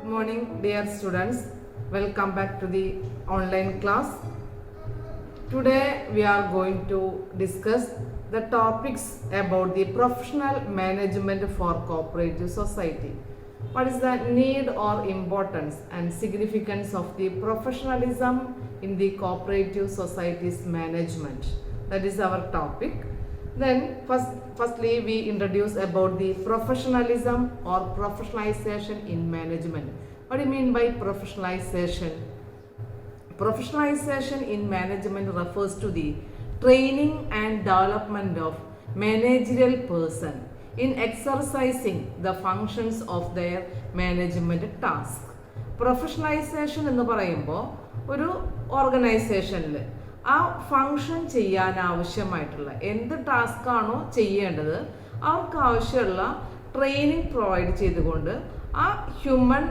morning, dear students. Welcome back to the online class. Today we are going to discuss the topics about the professional management for cooperative society. What is the need or importance and significance of the professionalism in the cooperative society's management? That is our topic. Then firstly we introduce about the professionalism or professionalization in management. What do you mean by professionalization? Professionalization in management refers to the training and development of managerial person in exercising the functions of their management task. Professionalization എന്ന് പറയുമ്പോൾ ഒരു ഓർഗനൈസേഷനിൽ ആ function ചെയ്യാൻ ആവശ്യമായിട്ടുള്ള എന്ത് task ആണോ ചെയ്യേണ്ടത് അവർക്ക് ആവശ്യമുള്ള ട്രെയിനിങ് പ്രൊവൈഡ് ചെയ്തുകൊണ്ട് ആ ഹ്യൂമൻ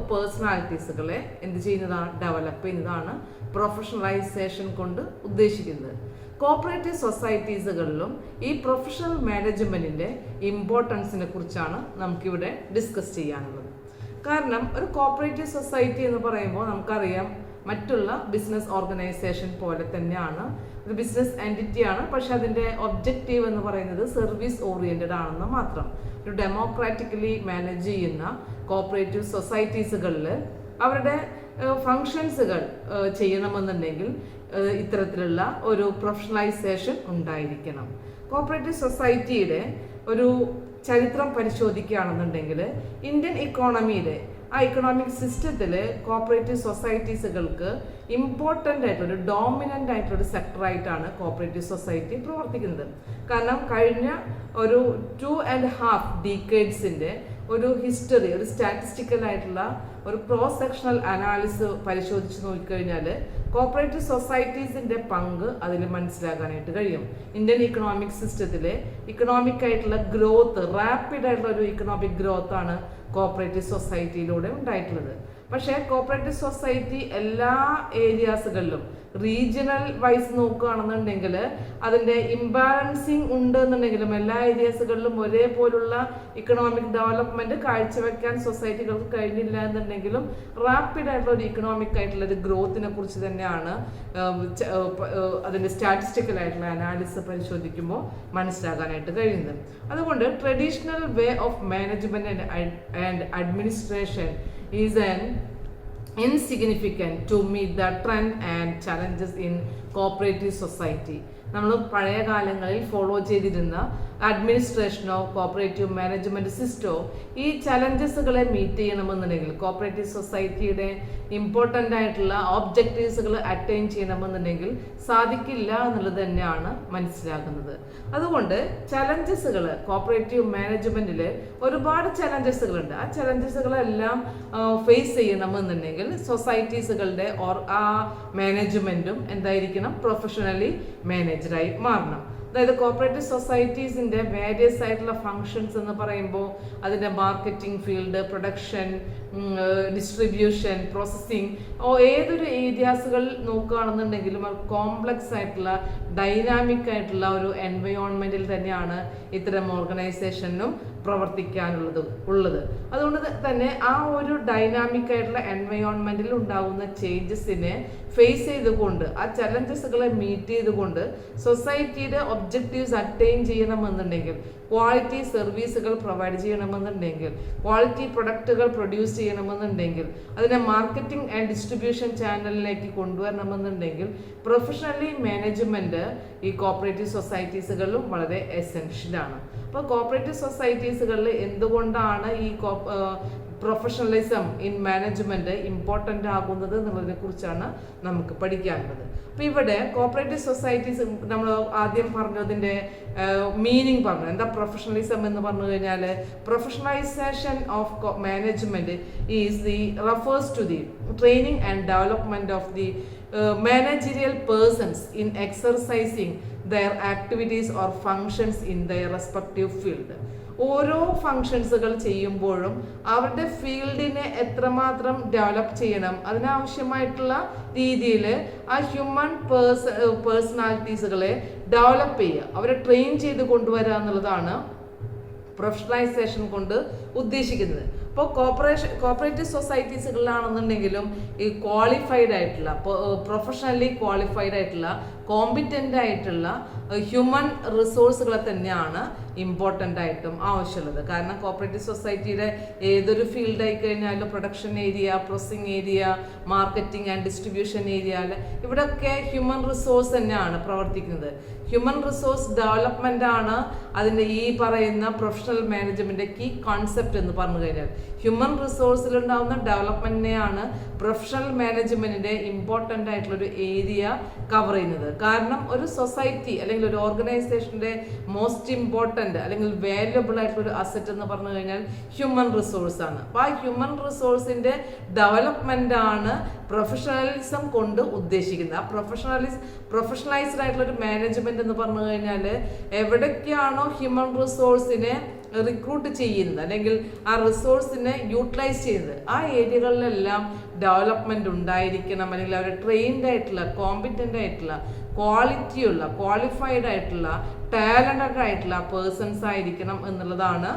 പേഴ്സണാലിറ്റീസുകളെ എന്ത് ചെയ്യുന്നതാണ്, ഡെവലപ്പ് ചെയ്യുന്നതാണ് പ്രൊഫഷണലൈസേഷൻ കൊണ്ട് ഉദ്ദേശിക്കുന്നത്. കോപ്പറേറ്റീവ് സൊസൈറ്റീസുകളിലും ഈ പ്രൊഫഷണൽ മാനേജ്മെൻറ്റിൻ്റെ ഇമ്പോർട്ടൻസിനെ കുറിച്ചാണ് നമുക്കിവിടെ ഡിസ്കസ് ചെയ്യാനുള്ളത്. കാരണം ഒരു കോപ്പറേറ്റീവ് സൊസൈറ്റി എന്ന് പറയുമ്പോൾ നമുക്കറിയാം മറ്റുള്ള ബിസിനസ് ഓർഗനൈസേഷൻ പോലെ തന്നെയാണ്, ഒരു ബിസിനസ് എൻറ്റിറ്റിയാണ്. പക്ഷെ അതിൻ്റെ ഒബ്ജക്റ്റീവ് എന്ന് പറയുന്നത് സർവീസ് ഓറിയൻറ്റഡ് ആണെന്ന് മാത്രം. ഒരു ഡെമോക്രാറ്റിക്കലി മാനേജ് ചെയ്യുന്ന കോപ്പറേറ്റീവ് സൊസൈറ്റീസുകളിൽ അവരുടെ ഫങ്ഷൻസുകൾ ചെയ്യണമെന്നുണ്ടെങ്കിൽ ഇത്തരത്തിലുള്ള ഒരു പ്രൊഫഷണലൈസേഷൻ ഉണ്ടായിരിക്കണം. കോപ്പറേറ്റീവ് സൊസൈറ്റിയുടെ ഒരു ചരിത്രം പരിശോധിക്കുകയാണെന്നുണ്ടെങ്കിൽ ഇന്ത്യൻ ഇക്കോണമിയിലെ ആ ഇക്കണോമിക് സിസ്റ്റത്തിൽ കോപ്പറേറ്റീവ് സൊസൈറ്റീസുകൾക്ക് ഇമ്പോർട്ടൻ്റ് ആയിട്ടൊരു ഡോമിനൻ്റ് ആയിട്ടൊരു സെക്ടറായിട്ടാണ് കോപ്പറേറ്റീവ് സൊസൈറ്റി പ്രവർത്തിക്കുന്നത്. കാരണം കഴിഞ്ഞ ഒരു 2.5 ഡീക്കേഡ്സിൻ്റെ ഒരു ഹിസ്റ്ററി, ഒരു സ്റ്റാറ്റിസ്റ്റിക്കൽ ആയിട്ടുള്ള ഒരു ക്രോസ് സെക്ഷണൽ അനാലിസിസ് പരിശോധിച്ച് നോക്കിക്കഴിഞ്ഞാൽ കോപ്പറേറ്റീവ് സൊസൈറ്റീസിൻ്റെ പങ്ക് അതിൽ മനസ്സിലാക്കാനായിട്ട് കഴിയും. ഇന്ത്യൻ ഇക്കണോമിക് സിസ്റ്റത്തിലെ ഇക്കണോമിക് ആയിട്ടുള്ള ഗ്രോത്ത്, റാപ്പിഡ് ആയിട്ടുള്ള ഒരു ഇക്കണോമിക് ഗ്രോത്ത് ആണ് കോപ്പറേറ്റീവ് സൊസൈറ്റിയിലൂടെ ഉണ്ടായിട്ടുള്ളത്. പക്ഷേ കോപ്പറേറ്റീവ് സൊസൈറ്റി എല്ലാ ഏരിയാസുകളിലും റീജിയണൽ വൈസ് നോക്കുകയാണെന്നുണ്ടെങ്കിൽ അതിൻ്റെ ഇംബാലൻസിങ് ഉണ്ട് എന്നുണ്ടെങ്കിലും എല്ലാ ഏരിയാസുകളിലും ഒരേപോലുള്ള ഇക്കണോമിക് ഡെവലപ്മെൻറ്റ് കാഴ്ചവെക്കാൻ സൊസൈറ്റികൾക്ക് കഴിഞ്ഞില്ല എന്നുണ്ടെങ്കിലും റാപ്പിഡ് ആയിട്ടുള്ള ഒരു ഇക്കണോമിക് ആയിട്ടുള്ള ഒരു ഗ്രോത്തിനെ കുറിച്ച് തന്നെയാണ് അതിൻ്റെ സ്റ്റാറ്റിസ്റ്റിക്കൽ ആയിട്ടുള്ള അനാലിസിസ് പരിശോധിക്കുമ്പോൾ മനസ്സിലാക്കാനായിട്ട് കഴിയുന്നത്. അതുകൊണ്ട് traditional way of management and administration is an insignificant to meet the trend and challenges in cooperative society. നമ്മൾ പഴയ കാലങ്ങളിൽ ഫോളോ ചെയ്തിരുന്ന അഡ്മിനിസ്ട്രേഷനോ കോപ്പറേറ്റീവ് മാനേജ്മെൻറ്റ് സിസ്റ്റമോ ഈ ചലഞ്ചസുകളെ മീറ്റ് ചെയ്യണമെന്നുണ്ടെങ്കിൽ, കോപ്പറേറ്റീവ് സൊസൈറ്റിയുടെ ഇമ്പോർട്ടൻ്റ് ആയിട്ടുള്ള ഒബ്ജക്റ്റീവ്സുകൾ അറ്റൈൻ ചെയ്യണമെന്നുണ്ടെങ്കിൽ സാധിക്കില്ല എന്നുള്ളത് തന്നെയാണ് മനസ്സിലാക്കുന്നത്. അതുകൊണ്ട് ചലഞ്ചസുകൾ കോപ്പറേറ്റീവ് മാനേജ്മെൻറ്റിൽ ഒരുപാട് ചലഞ്ചസുകളുണ്ട്. ആ ചലഞ്ചസുകളെല്ലാം ഫേസ് ചെയ്യണമെന്നുണ്ടെങ്കിൽ സൊസൈറ്റീസുകളുടെ ആ മാനേജ്മെൻറ്റും എന്തായിരിക്കണം, പ്രൊഫഷണലി മാനേജറായി മാറണം. അതായത് കോപ്പറേറ്റീവ് സൊസൈറ്റീസിൻ്റെ വേരിയസ് ആയിട്ടുള്ള ഫങ്ഷൻസ് എന്ന് പറയുമ്പോൾ അതിൻ്റെ marketing field, production, distribution, processing, ഏതൊരു ഏരിയാസുകൾ നോക്കുകയാണെന്നുണ്ടെങ്കിലും കോംപ്ലക്സ് ആയിട്ടുള്ള ഡൈനാമിക് ആയിട്ടുള്ള ഒരു എൻവയോൺമെൻറ്റിൽ തന്നെയാണ് ഇത്തരം ഓർഗനൈസേഷനും പ്രവർത്തിക്കാനുള്ളത്. അതുകൊണ്ട് തന്നെ ആ ഒരു ഡൈനാമിക് ആയിട്ടുള്ള എൻവയോൺമെൻറ്റിൽ ഉണ്ടാകുന്ന ചേഞ്ചസിനെ ഫേസ് ചെയ്തുകൊണ്ട്, ആ ചലഞ്ചസുകളെ മീറ്റ് ചെയ്തുകൊണ്ട് സൊസൈറ്റിയുടെ ഒബ്ജക്റ്റീവ്സ് അറ്റൈൻ ചെയ്യണമെന്നുണ്ടെങ്കിൽ, ക്വാളിറ്റി സർവീസുകൾ പ്രൊവൈഡ് ചെയ്യണമെന്നുണ്ടെങ്കിൽ, ക്വാളിറ്റി പ്രൊഡക്റ്റുകൾ പ്രൊഡ്യൂസ് ചെയ്യണമെന്നുണ്ടെങ്കിൽ, അതിനെ മാർക്കറ്റിംഗ് ആൻഡ് ഡിസ്ട്രിബ്യൂഷൻ ചാനലിലേക്ക് കൊണ്ടുവരണമെന്നുണ്ടെങ്കിൽ പ്രൊഫഷണലി മാനേജ്മെൻറ്റ് ഈ കോപ്പറേറ്റീവ് സൊസൈറ്റീസുകളിലും വളരെ എസെൻഷ്യലാണ്. അപ്പോൾ കോപ്പറേറ്റീവ് സൊസൈറ്റീസുകളിൽ എന്തുകൊണ്ടാണ് ഈ പ്രൊഫഷണലിസം ഇൻ മാനേജ്മെൻറ്റ് ഇമ്പോർട്ടൻ്റ് ആകുന്നത് എന്നുള്ളതിനെ കുറിച്ചാണ് നമുക്ക് പഠിക്കാനുള്ളത്. അപ്പോൾ ഇവിടെ കോപ്പറേറ്റീവ് സൊസൈറ്റീസ് നമ്മൾ ആദ്യം പറഞ്ഞതിൻ്റെ മീനിങ് പറഞ്ഞു. എന്താ പ്രൊഫഷണലിസം എന്ന് പറഞ്ഞു കഴിഞ്ഞാൽ, professionalisation of management is refers to the training and development of the managerial persons in exercising their activities or functions in their respective field. ഓരോ ഫങ്ഷൻസുകൾ ചെയ്യുമ്പോഴും അവരുടെ ഫീൽഡിനെ എത്രമാത്രം ഡെവലപ്പ് ചെയ്യണം, അതിനാവശ്യമായിട്ടുള്ള രീതിയിൽ ആ ഹ്യൂമൻ പേഴ്സണാലിറ്റീസുകളെ ഡെവലപ്പ് ചെയ്യുക, അവരെ ട്രെയിൻ ചെയ്ത് കൊണ്ടുവരിക എന്നുള്ളതാണ് പ്രൊഫഷണലൈസേഷൻ കൊണ്ട് ഉദ്ദേശിക്കുന്നത്. ഇപ്പോൾ കോപ്പറേറ്റീവ് സൊസൈറ്റീസുകളിലാണെന്നുണ്ടെങ്കിലും ഈ ക്വാളിഫൈഡ് ആയിട്ടുള്ള പ്രൊഫഷണലി ക്വാളിഫൈഡ് ആയിട്ടുള്ള കോമ്പിറ്റൻ്റ് ആയിട്ടുള്ള ഹ്യൂമൻ റിസോഴ്സുകളെ തന്നെയാണ് ഇമ്പോർട്ടൻ്റ് ആയിട്ടും ആവശ്യമുള്ളത്. കാരണം കോപ്പറേറ്റീവ് സൊസൈറ്റിയുടെ ഏതൊരു ഫീൽഡ് ആയി കഴിഞ്ഞാലും production area, processing area, marketing and distribution area, ഇവിടെയൊക്കെ ഹ്യൂമൻ റിസോഴ്സ് തന്നെയാണ് പ്രവർത്തിക്കുന്നത്. ഹ്യൂമൻ റിസോഴ്സ് ഡെവലപ്മെൻ്റ് ആണ് അതിൻ്റെ ഈ പറയുന്ന പ്രൊഫഷണൽ മാനേജ്മെൻറ്റ് കീ കോൺസെപ്റ്റ് എന്ന് പറഞ്ഞു കഴിഞ്ഞാൽ. ഹ്യൂമൻ റിസോഴ്സിലുണ്ടാകുന്ന ഡെവലപ്മെൻറ്റിനെയാണ് പ്രൊഫഷണൽ മാനേജ്മെൻറ്റിൻ്റെ ഇമ്പോർട്ടൻ്റ് ആയിട്ടുള്ളൊരു ഏരിയ കവർ ചെയ്യുന്നത്. കാരണം ഒരു സൊസൈറ്റി അല്ലെങ്കിൽ ഒരു ഓർഗനൈസേഷൻ്റെ മോസ്റ്റ് ഇമ്പോർട്ടൻ്റ് അല്ലെങ്കിൽ വാല്യുബിൾ ആയിട്ടുള്ളൊരു അസറ്റ് എന്ന് പറഞ്ഞു കഴിഞ്ഞാൽ ഹ്യൂമൻ റിസോഴ്സ് ആണ്. അപ്പോൾ ആ ഹ്യൂമൻ റിസോഴ്സിൻ്റെ ഡെവലപ്മെൻ്റ് ആണ് പ്രൊഫഷണലിസം കൊണ്ട് ഉദ്ദേശിക്കുന്നത്. ആ പ്രൊഫഷണലൈസ്ഡ് ആയിട്ടുള്ളൊരു മാനേജ്മെൻറ്റ് എന്ന് പറഞ്ഞു കഴിഞ്ഞാൽ എവിടേക്കാണോ ഹ്യൂമൻ റിസോഴ്സിനെ റിക്രൂട്ട് ചെയ്യുന്നത് അല്ലെങ്കിൽ ആ റിസോഴ്സിനെ യൂട്ടിലൈസ് ചെയ്യുന്നത് ആ ഏരിയകളിലെല്ലാം ഡെവലപ്മെൻറ്റ് ഉണ്ടായിരിക്കണം. അല്ലെങ്കിൽ അവർ ട്രെയിൻഡ് ആയിട്ടുള്ള, കോമ്പിറ്റൻ്റ് ആയിട്ടുള്ള, ക്വാളിറ്റിയുള്ള, ക്വാളിഫൈഡ് ആയിട്ടുള്ള, ടാലൻറ്റഡ് ആയിട്ടുള്ള പേഴ്സൺസ് ആയിരിക്കണം എന്നുള്ളതാണ്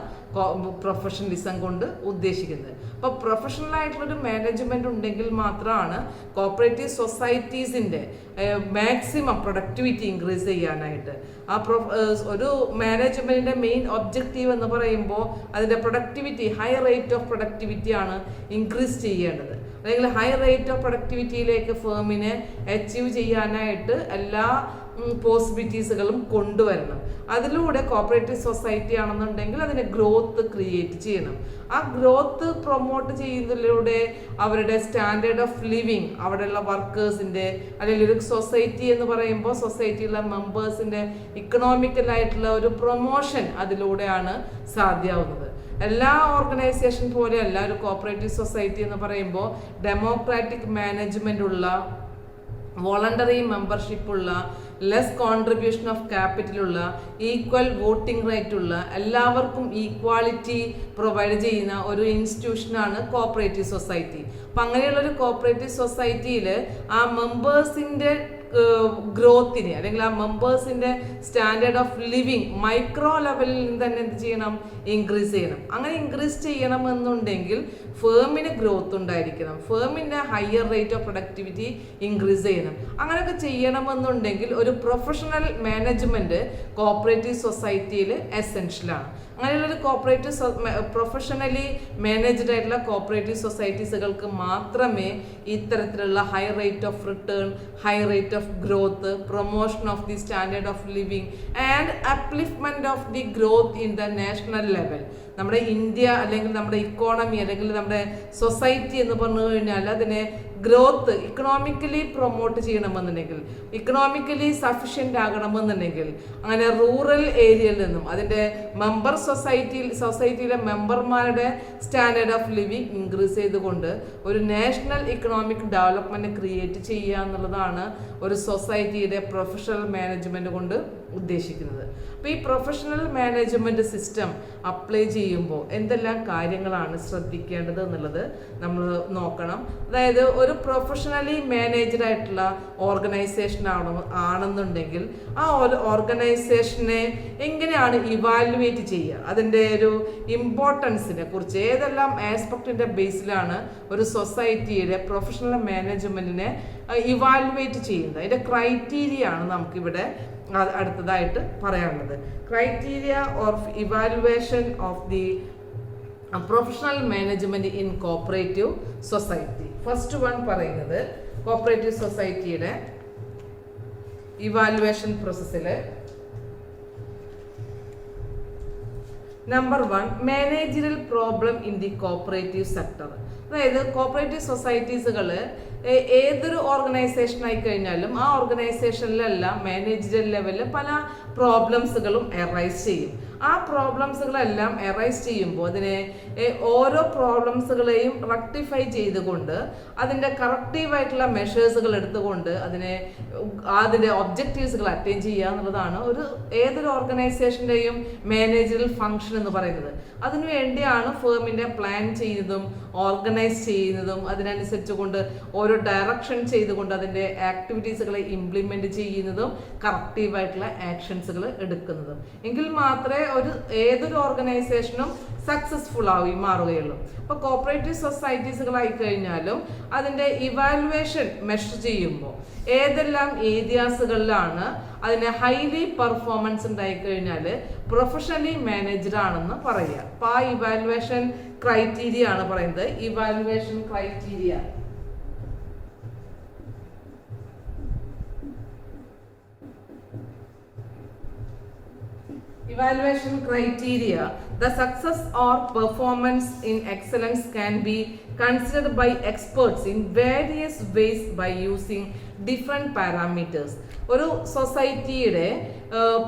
പ്രൊഫഷണലിസം കൊണ്ട് ഉദ്ദേശിക്കുന്നത്. അപ്പോൾ പ്രൊഫഷണൽ ആയിട്ടുള്ളൊരു മാനേജ്മെൻറ്റ് ഉണ്ടെങ്കിൽ മാത്രമാണ് കോപ്പറേറ്റീവ് സൊസൈറ്റീസിൻ്റെ മാക്സിമം പ്രൊഡക്ടിവിറ്റി ഇൻക്രീസ് ചെയ്യാനായിട്ട്. ഒരു മാനേജ്മെൻറ്റിൻ്റെ മെയിൻ ഒബ്ജക്റ്റീവ് എന്ന് പറയുമ്പോൾ അതിൻ്റെ productivity, high rate of productivity ആണ് ഇൻക്രീസ് ചെയ്യേണ്ടത്. അല്ലെങ്കിൽ ഹൈ റേറ്റ് ഓഫ് പ്രൊഡക്ടിവിറ്റിയിലേക്ക് ഫേമിനെ അച്ചീവ് ചെയ്യാനായിട്ട് എല്ലാ പോസിബിലിറ്റീസുകളും കൊണ്ടുവരണം. അതിലൂടെ കോപ്പറേറ്റീവ് സൊസൈറ്റി ആണെന്നുണ്ടെങ്കിൽ അതിന് ഗ്രോത്ത് ക്രിയേറ്റ് ചെയ്യണം. ആ ഗ്രോത്ത് പ്രൊമോട്ട് ചെയ്യുന്നതിലൂടെ അവരുടെ സ്റ്റാൻഡേർഡ് ഓഫ് ലിവിങ്, അവിടെയുള്ള വർക്കേഴ്സിൻ്റെ അല്ലെങ്കിൽ ഒരു സൊസൈറ്റി എന്ന് പറയുമ്പോൾ സൊസൈറ്റിയിലുള്ള മെമ്പേഴ്സിൻ്റെ ഇക്കണോമിക്കലായിട്ടുള്ള ഒരു പ്രൊമോഷൻ അതിലൂടെയാണ് സാധ്യമാവുന്നത്. എല്ലാ ഓർഗനൈസേഷൻ പോലെയല്ല ഒരു കോപ്പറേറ്റീവ് സൊസൈറ്റി എന്ന് പറയുമ്പോൾ ഡെമോക്രാറ്റിക് മാനേജ്മെൻ്റ് ഉള്ള, വോളണ്ടറി മെമ്പർഷിപ്പ് ഉള്ള, ലെസ് കോൺട്രിബ്യൂഷൻ ഓഫ് ക്യാപിറ്റലുള്ള, ഈക്വൽ വോട്ടിംഗ് റൈറ്റ് ഉള്ള, എല്ലാവർക്കും ഈക്വാളിറ്റി പ്രൊവൈഡ് ചെയ്യുന്ന ഒരു ഇൻസ്റ്റിറ്റ്യൂഷനാണ് കോപ്പറേറ്റീവ് സൊസൈറ്റി. അപ്പം അങ്ങനെയുള്ളൊരു കോപ്പറേറ്റീവ് സൊസൈറ്റിയിൽ ആ മെമ്പേഴ്സിൻ്റെ ഗ്രോത്തിന് അല്ലെങ്കിൽ ആ മെമ്പേഴ്സിൻ്റെ സ്റ്റാൻഡേർഡ് ഓഫ് ലിവിങ് മൈക്രോ ലെവലിൽ തന്നെ എന്ത് ചെയ്യണം, ഇൻക്രീസ് ചെയ്യണം. അങ്ങനെ ഇൻക്രീസ് ചെയ്യണമെന്നുണ്ടെങ്കിൽ ഫേമിന് ഗ്രോത്ത് ഉണ്ടായിരിക്കണം, ഫേമിൻ്റെ higher rate of productivity increase ചെയ്യണം. അങ്ങനെയൊക്കെ ചെയ്യണമെന്നുണ്ടെങ്കിൽ ഒരു പ്രൊഫഷണൽ മാനേജ്മെൻറ്റ് കോപ്പറേറ്റീവ് സൊസൈറ്റിയിൽ എസെൻഷ്യലാണ്. അങ്ങനെയുള്ളൊരു പ്രൊഫഷണലി മാനേജ്ഡ് ആയിട്ടുള്ള കോപ്പറേറ്റീവ് സൊസൈറ്റീസുകൾക്ക് മാത്രമേ ഇത്തരത്തിലുള്ള high rate of return, high rate of growth, promotion of the standard of living and upliftment of the growth in the national level, നമ്മുടെ ഇന്ത്യ അല്ലെങ്കിൽ നമ്മുടെ ഇക്കോണമി അല്ലെങ്കിൽ നമ്മുടെ സൊസൈറ്റി എന്ന് പറഞ്ഞു കഴിഞ്ഞാൽ അതിനെ ഗ്രോത്ത് ഇക്കണോമിക്കലി പ്രൊമോട്ട് ചെയ്യണമെന്നുണ്ടെങ്കിൽ, ഇക്കണോമിക്കലി സഫിഷ്യൻ്റ് ആകണമെന്നുണ്ടെങ്കിൽ അങ്ങനെ റൂറൽ ഏരിയയിൽ നിന്നും അതിൻ്റെ സൊസൈറ്റിയിലെ മെമ്പർമാരുടെ സ്റ്റാൻഡേർഡ് ഓഫ് ലിവിങ് ഇൻക്രീസ് ചെയ്തുകൊണ്ട് ഒരു നാഷണൽ ഇക്കണോമിക് ഡെവലപ്മെൻറ്റ് ക്രിയേറ്റ് ചെയ്യുക എന്നുള്ളതാണ് ഒരു സൊസൈറ്റിയുടെ പ്രൊഫഷണൽ മാനേജ്മെൻറ്റ് കൊണ്ട് ഉദ്ദേശിക്കുന്നത്. അപ്പോൾ ഈ പ്രൊഫഷണൽ മാനേജ്മെൻറ്റ് സിസ്റ്റം അപ്ലൈ ചെയ്യുമ്പോൾ എന്തെല്ലാം കാര്യങ്ങളാണ് ശ്രദ്ധിക്കേണ്ടത് എന്നുള്ളത് നമ്മൾ നോക്കണം. അതായത് ഒരു പ്രൊഫഷണലി മാനേജ്ഡ് ആയിട്ടുള്ള ഓർഗനൈസേഷൻ ആണെന്നുണ്ടെങ്കിൽ ആ ഓർഗനൈസേഷനെ എങ്ങനെയാണ് ഇവാലുവേറ്റ് ചെയ്യുക, അതിൻ്റെ ഒരു ഇമ്പോർട്ടൻസിനെ കുറിച്ച് ഏതെല്ലാം ആസ്പെക്റ്റിൻ്റെ ബേസിലാണ് ഒരു സൊസൈറ്റിയുടെ പ്രൊഫഷണൽ മാനേജ്മെൻറ്റിനെ ഇവാലുവേറ്റ് ചെയ്യുന്നത്, അതിൻ്റെ ക്രൈറ്റീരിയ ആണ് നമുക്കിവിടെ അടുത്തതായിട്ട് പറയാനുള്ളത്. Criteria of evaluation of the professional management in cooperative society. First one പറയുന്നത് കോപ്പറേറ്റീവ് സൊസൈറ്റിയുടെ ഇവാലുവേഷൻ പ്രോസസ്സിൽ number 1 managerial problem in the cooperative sector. അതായത് കോപ്പറേറ്റീവ് സൊസൈറ്റീസുകൾ ഏതൊരു ഓർഗനൈസേഷൻ ആയി കഴിഞ്ഞാലും ആ ഓർഗനൈസേഷനിലെല്ലാം മാനേജറിയൽ ലെവലിൽ പല പ്രോബ്ലംസുകളും എറൈസ് ചെയ്യും. ആ പ്രോബ്ലംസുകളെല്ലാം എറൈസ് ചെയ്യുമ്പോൾ അതിനെ ഓരോ പ്രോബ്ലംസുകളെയും റെക്ടിഫൈ ചെയ്തുകൊണ്ട് അതിൻ്റെ കറക്റ്റീവായിട്ടുള്ള മെഷേഴ്സുകൾ എടുത്തുകൊണ്ട് അതിൻ്റെ ഒബ്ജക്റ്റീവ്സുകൾ അറ്റൈൻ ചെയ്യുക എന്നുള്ളതാണ് ഏതൊരു ഓർഗനൈസേഷൻ്റെയും മാനേജറൽ ഫങ്ഷൻ എന്ന് പറയുന്നത്. അതിനുവേണ്ടിയാണ് ഫേമിൻ്റെ പ്ലാൻ ചെയ്യുന്നതും ഓർഗനൈസ് ചെയ്യുന്നതും അതിനനുസരിച്ച് കൊണ്ട് ഓരോ ഡയറക്ഷൻ ചെയ്തുകൊണ്ട് അതിൻ്റെ ആക്ടിവിറ്റീസുകളെ ഇംപ്ലിമെൻറ്റ് ചെയ്യുന്നതും കറക്റ്റീവായിട്ടുള്ള ആക്ഷൻസുകൾ എടുക്കുന്നതും. എങ്കിൽ മാത്രമേ ഏതൊരു ഓർഗനൈസേഷനും സക്സസ്ഫുൾ ആയി മാറുകയുള്ളൂ. അപ്പോൾ കോപ്പറേറ്റീവ് സൊസൈറ്റീസുകളായി കഴിഞ്ഞാലും അതിൻ്റെ ഇവാലുവേഷൻ മെഷർ ചെയ്യുമ്പോൾ ഏതെല്ലാം ഏരിയാസുകളിലാണ് അതിന് ഹൈലി പെർഫോമൻസ് ഉണ്ടായി കഴിഞ്ഞാൽ പ്രൊഫഷണലി മാനേജ്ഡ് ആണെന്ന് പറയുക. അപ്പോൾ ആ ഇവാലുവേഷൻ ക്രൈറ്റീരിയ ആണ് പറയുന്നത്. Evaluation criteria evaluation criteria, the success or performance in excellence can be considered by experts in various ways by using different parameters. ഒരു സൊസൈറ്റിയുടെ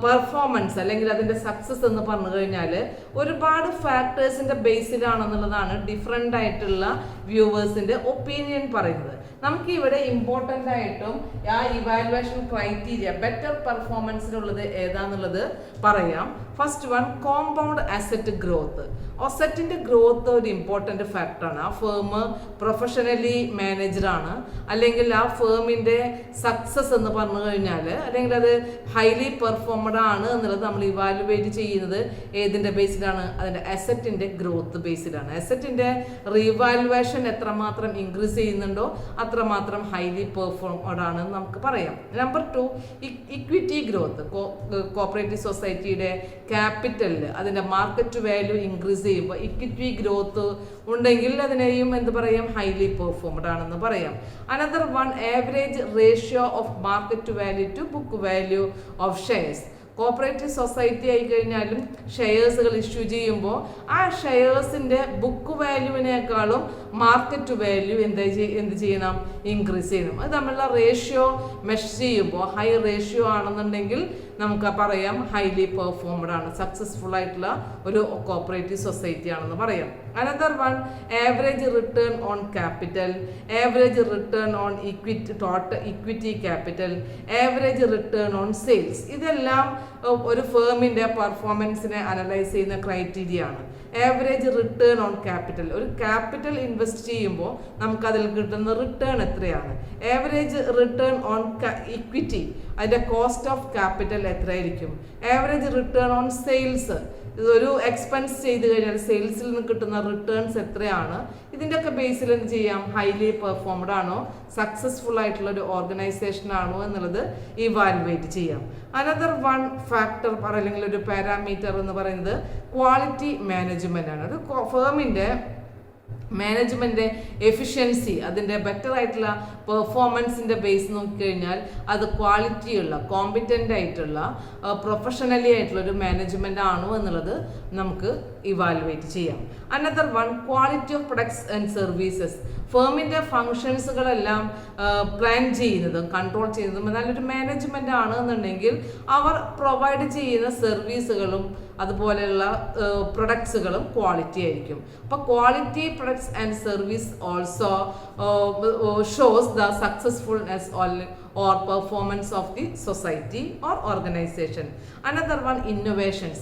പെർഫോമൻസ് അല്ലെങ്കിൽ അതിൻ്റെ സക്സസ് എന്ന് പറഞ്ഞു കഴിഞ്ഞാൽ ഒരുപാട് ഫാക്ടേഴ്സിൻ്റെ ബേസിലാണെന്നുള്ളതാണ് ഡിഫറെൻ്റ് ആയിട്ടുള്ള വ്യൂവേഴ്സിൻ്റെ ഒപ്പീനിയൻ പറയുന്നത്. നമുക്ക് ഇവിടെ ഇമ്പോർട്ടൻ്റ് ആയിട്ടും ആ ഇവാലുവേഷൻ ക്രൈറ്റീരിയ ബെറ്റർ പെർഫോമൻസിനുള്ളത് ഏതാന്നുള്ളത് പറയാം. First one, compound asset growth. അസറ്റിൻ്റെ ഗ്രോത്ത് ഒരു ഇമ്പോർട്ടൻ്റ് ഫാക്ടറാണ്. ആ ഫേം പ്രൊഫഷണലി മാനേജ്ഡ് ആണ്, അല്ലെങ്കിൽ ആ ഫേമിൻ്റെ സക്സസ് എന്ന് പറഞ്ഞു കഴിഞ്ഞാൽ അല്ലെങ്കിൽ അത് ഹൈലി പെർഫോമഡ് ആണ് എന്നുള്ളത് നമ്മൾ ഇവാലുവേറ്റ് ചെയ്യുന്നത് ഏതിൻ്റെ ബേസിലാണ്? അതിൻ്റെ അസറ്റിൻ്റെ ഗ്രോത്ത് ബേസിലാണ്. അസറ്റിൻ്റെ റീവാലുവേഷൻ എത്രമാത്രം ഇൻക്രീസ് ചെയ്യുന്നുണ്ടോ അത്രമാത്രം ഹൈലി പെർഫോമഡ് ആണെന്ന് നമുക്ക് പറയാം. Number 2, equity growth. കോപ്പറേറ്റീവ് സൊസൈറ്റിയുടെ ക്യാപിറ്റലിൽ അതിൻ്റെ മാർക്കറ്റ് വാല്യൂ ഇൻക്രീസ് ചെയ്യുമ്പോൾ ഇക്വിറ്റി ഗ്രോത്ത് ഉണ്ടെങ്കിൽ അതിനെയും എന്ത് പറയാം? ഹൈലി പെർഫോമഡ് ആണെന്ന് പറയാം. Another one, average ratio of market value to book value of shares. Cooperative society ആയി കഴിഞ്ഞാലും ഷെയർസുകൾ ഇഷ്യൂ ചെയ്യുമ്പോൾ ആ ഷെയർസിൻ്റെ ബുക്ക് വാല്യൂവിനേക്കാളും മാർക്കറ്റ് വാല്യൂ എന്ത് ചെയ്യണം? ഇൻക്രീസ് ചെയ്യണം. അത് തമ്മിലുള്ള റേഷ്യോ മെഷർ ചെയ്യുമ്പോൾ ഹൈ റേഷ്യോ ആണെന്നുണ്ടെങ്കിൽ നമുക്ക് പറയാം ഹൈലി പെർഫോമഡ് ആണ്, സക്സസ്ഫുൾ ആയിട്ടുള്ള ഒരു കോപ്പറേറ്റീവ് സൊസൈറ്റി ആണെന്ന് പറയാം. Another one, average return on capital, average return on equity capital, average return on sales. ഇതെല്ലാം ഒരു ഫേമിൻ്റെ പെർഫോമൻസിനെ അനലൈസ് ചെയ്യുന്ന ക്രൈറ്റീരിയ ആണ്. ആവറേജ് റിട്ടേൺ ഓൺ ക്യാപിറ്റൽ, ഒരു ക്യാപിറ്റൽ ഇൻവെസ്റ്റ് ചെയ്യുമ്പോൾ നമുക്കതിൽ കിട്ടുന്ന റിട്ടേൺ എത്രയാണ്? ആവറേജ് റിട്ടേൺ ഓൺ ഇക്വിറ്റി, അതിൻ്റെ കോസ്റ്റ് ഓഫ് ക്യാപിറ്റൽ എത്രയായിരിക്കും? ആവറേജ് റിട്ടേൺ ഓൺ സെയിൽസ്, ഇതൊരു എക്സ്പെൻസ് ചെയ്ത് കഴിഞ്ഞാൽ സെയിൽസിൽ നിന്ന് കിട്ടുന്ന റിട്ടേൺസ് എത്രയാണ്? ഇതിൻ്റെയൊക്കെ ബേസിൽ എന്ത് ചെയ്യാം? ഹൈലി പെർഫോമഡ് ആണോ, സക്സസ്ഫുൾ ആയിട്ടുള്ള ഒരു ഓർഗനൈസേഷൻ ആണോ എന്നുള്ളത് ഇവാലുവേറ്റ് ചെയ്യാം. അനദർ വൺ ഫാക്ടർ അല്ലെങ്കിൽ ഒരു പാരാമീറ്റർ എന്ന് പറയുന്നത് ക്വാളിറ്റി മാനേജ്മെൻ്റ് ആണ്. ഒരു ഫേമിൻ്റെ മാനേജ്മെൻറ്റ് എഫിഷ്യൻസി, അതിൻ്റെ ബെറ്റർ ആയിട്ടുള്ള പെർഫോമൻസിൻ്റെ ബേസ് നോക്കിക്കഴിഞ്ഞാൽ അത് ക്വാളിറ്റിയുള്ള കോമ്പിറ്റൻ്റ് ആയിട്ടുള്ള പ്രൊഫഷണലി ആയിട്ടുള്ള ഒരു മാനേജ്മെൻ്റ് ആണോ എന്നുള്ളത് നമുക്ക് ഇവാലുവേറ്റ് ചെയ്യാം. Another one, quality of products and services. ഫേമിൻ്റെ ഫങ്ഷൻസുകളെല്ലാം പ്ലാൻ ചെയ്യുന്നതും കൺട്രോൾ ചെയ്യുന്നതും നല്ലൊരു മാനേജ്മെൻ്റ് ആണ് എന്നുണ്ടെങ്കിൽ അവർ പ്രൊവൈഡ് ചെയ്യുന്ന സർവീസുകളും അതുപോലെയുള്ള പ്രൊഡക്ട്സുകളും ക്വാളിറ്റി ആയിരിക്കും. അപ്പോൾ quality products and service also shows the successfulness or performance of the society or organization. Another one, innovations.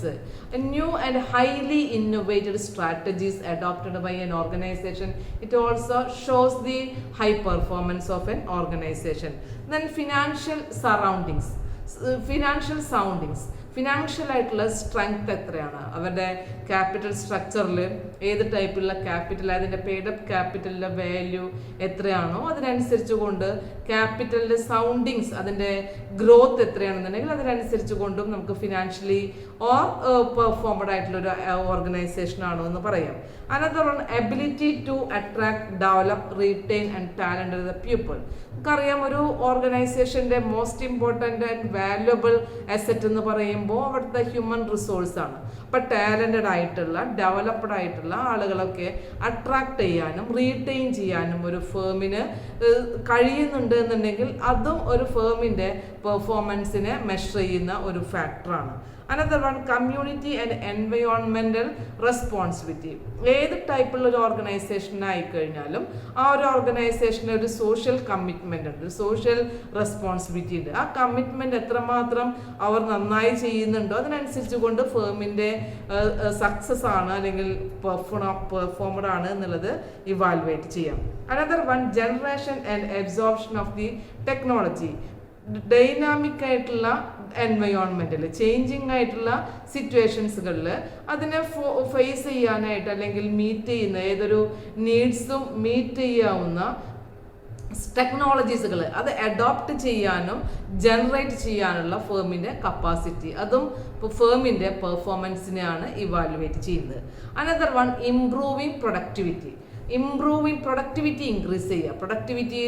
New and highly innovative strategies adopted by an organization, it also shows the high performance of an organization. Then financial soundings. Financial ആയിട്ടുള്ള strength എത്രയാണ്? അവരുടെ capital സ്ട്രക്ചറിൽ ഏത് ടൈപ്പിലുള്ള capital, അതിൻ്റെ paid-up ക്യാപിറ്റലിൻ്റെ value എത്രയാണോ അതിനനുസരിച്ച് കൊണ്ട് ക്യാപിറ്റലിൻ്റെ സൗണ്ടിങ്സ്, അതിൻ്റെ ഗ്രോത്ത് എത്രയാണെന്നുണ്ടെങ്കിൽ അതിനനുസരിച്ച് കൊണ്ടും നമുക്ക് ഫിനാൻഷ്യലി ഓർ പെർഫോമഡ് ആയിട്ടുള്ളൊരു ഓർഗനൈസേഷൻ ആണോ എന്ന് പറയാം. Another one, ability to attract, develop, retain and talent the people. നമുക്കറിയാം ഒരു ഓർഗനൈസേഷൻ്റെ most important and valuable asset എന്ന് പറയുമ്പോൾ അവിടുത്തെ ഹ്യൂമൻ റിസോഴ്സ് ആണ്. അപ്പം ടാലൻറ്റഡ് ആയിട്ടുള്ള ഡെവലപ്ഡ് ആയിട്ടുള്ള ആളുകളൊക്കെ അട്രാക്ട് ചെയ്യാനും റീറ്റെയിൻ ചെയ്യാനും ഒരു ഫേമിന് കഴിയുന്നുണ്ട് എന്നുണ്ടെങ്കിൽ അതും ഒരു ഫേമിൻ്റെ പെർഫോമൻസിനെ മെഷർ ചെയ്യുന്ന ഒരു ഫാക്ടറാണ്. Another one, community and environmental responsibility. ഏത് ടൈപ്പുള്ള ഒരു ഓർഗനൈസേഷൻ ആയിക്കഴിഞ്ഞാലും ആ ഒരു ഓർഗനൈസേഷന് ഒരു സോഷ്യൽ കമ്മിറ്റ്മെൻ്റ് ഉണ്ട്, ഒരു സോഷ്യൽ റെസ്പോൺസിബിലിറ്റി ഉണ്ട്. ആ കമ്മിറ്റ്മെൻറ്റ് എത്രമാത്രം അവർ നന്നായി ചെയ്യുന്നുണ്ടോ അതിനനുസരിച്ച് കൊണ്ട് ഫേമിൻ്റെ സക്സസ് ആണ് അല്ലെങ്കിൽ പെർഫോമഡ് ആണ് എന്നുള്ളത് ഇവാലുവേറ്റ് ചെയ്യാം. Another one, generation and absorption of the technology. Dynamic ആയിട്ടുള്ള എൻവയോൺമെൻറ്റിൽ, ചേഞ്ചിങ് ആയിട്ടുള്ള സിറ്റുവേഷൻസുകളിൽ അതിനെ ഫേസ് ചെയ്യാനായിട്ട് അല്ലെങ്കിൽ മീറ്റ് ചെയ്യുന്ന ഏതൊരു നീഡ്സും മീറ്റ് ചെയ്യാവുന്ന ടെക്നോളജീസുകൾ അത് അഡോപ്റ്റ് ചെയ്യാനും ജനറേറ്റ് ചെയ്യാനുള്ള ഫേമിൻ്റെ കപ്പാസിറ്റി, അതും ഫേമിൻ്റെ പെർഫോമൻസിനെയാണ് ഇവാലുവേറ്റ് ചെയ്യുന്നത്. Another one, improving productivity. Productivity increase ചെയ്യുക, പ്രൊഡക്ടിവിറ്റി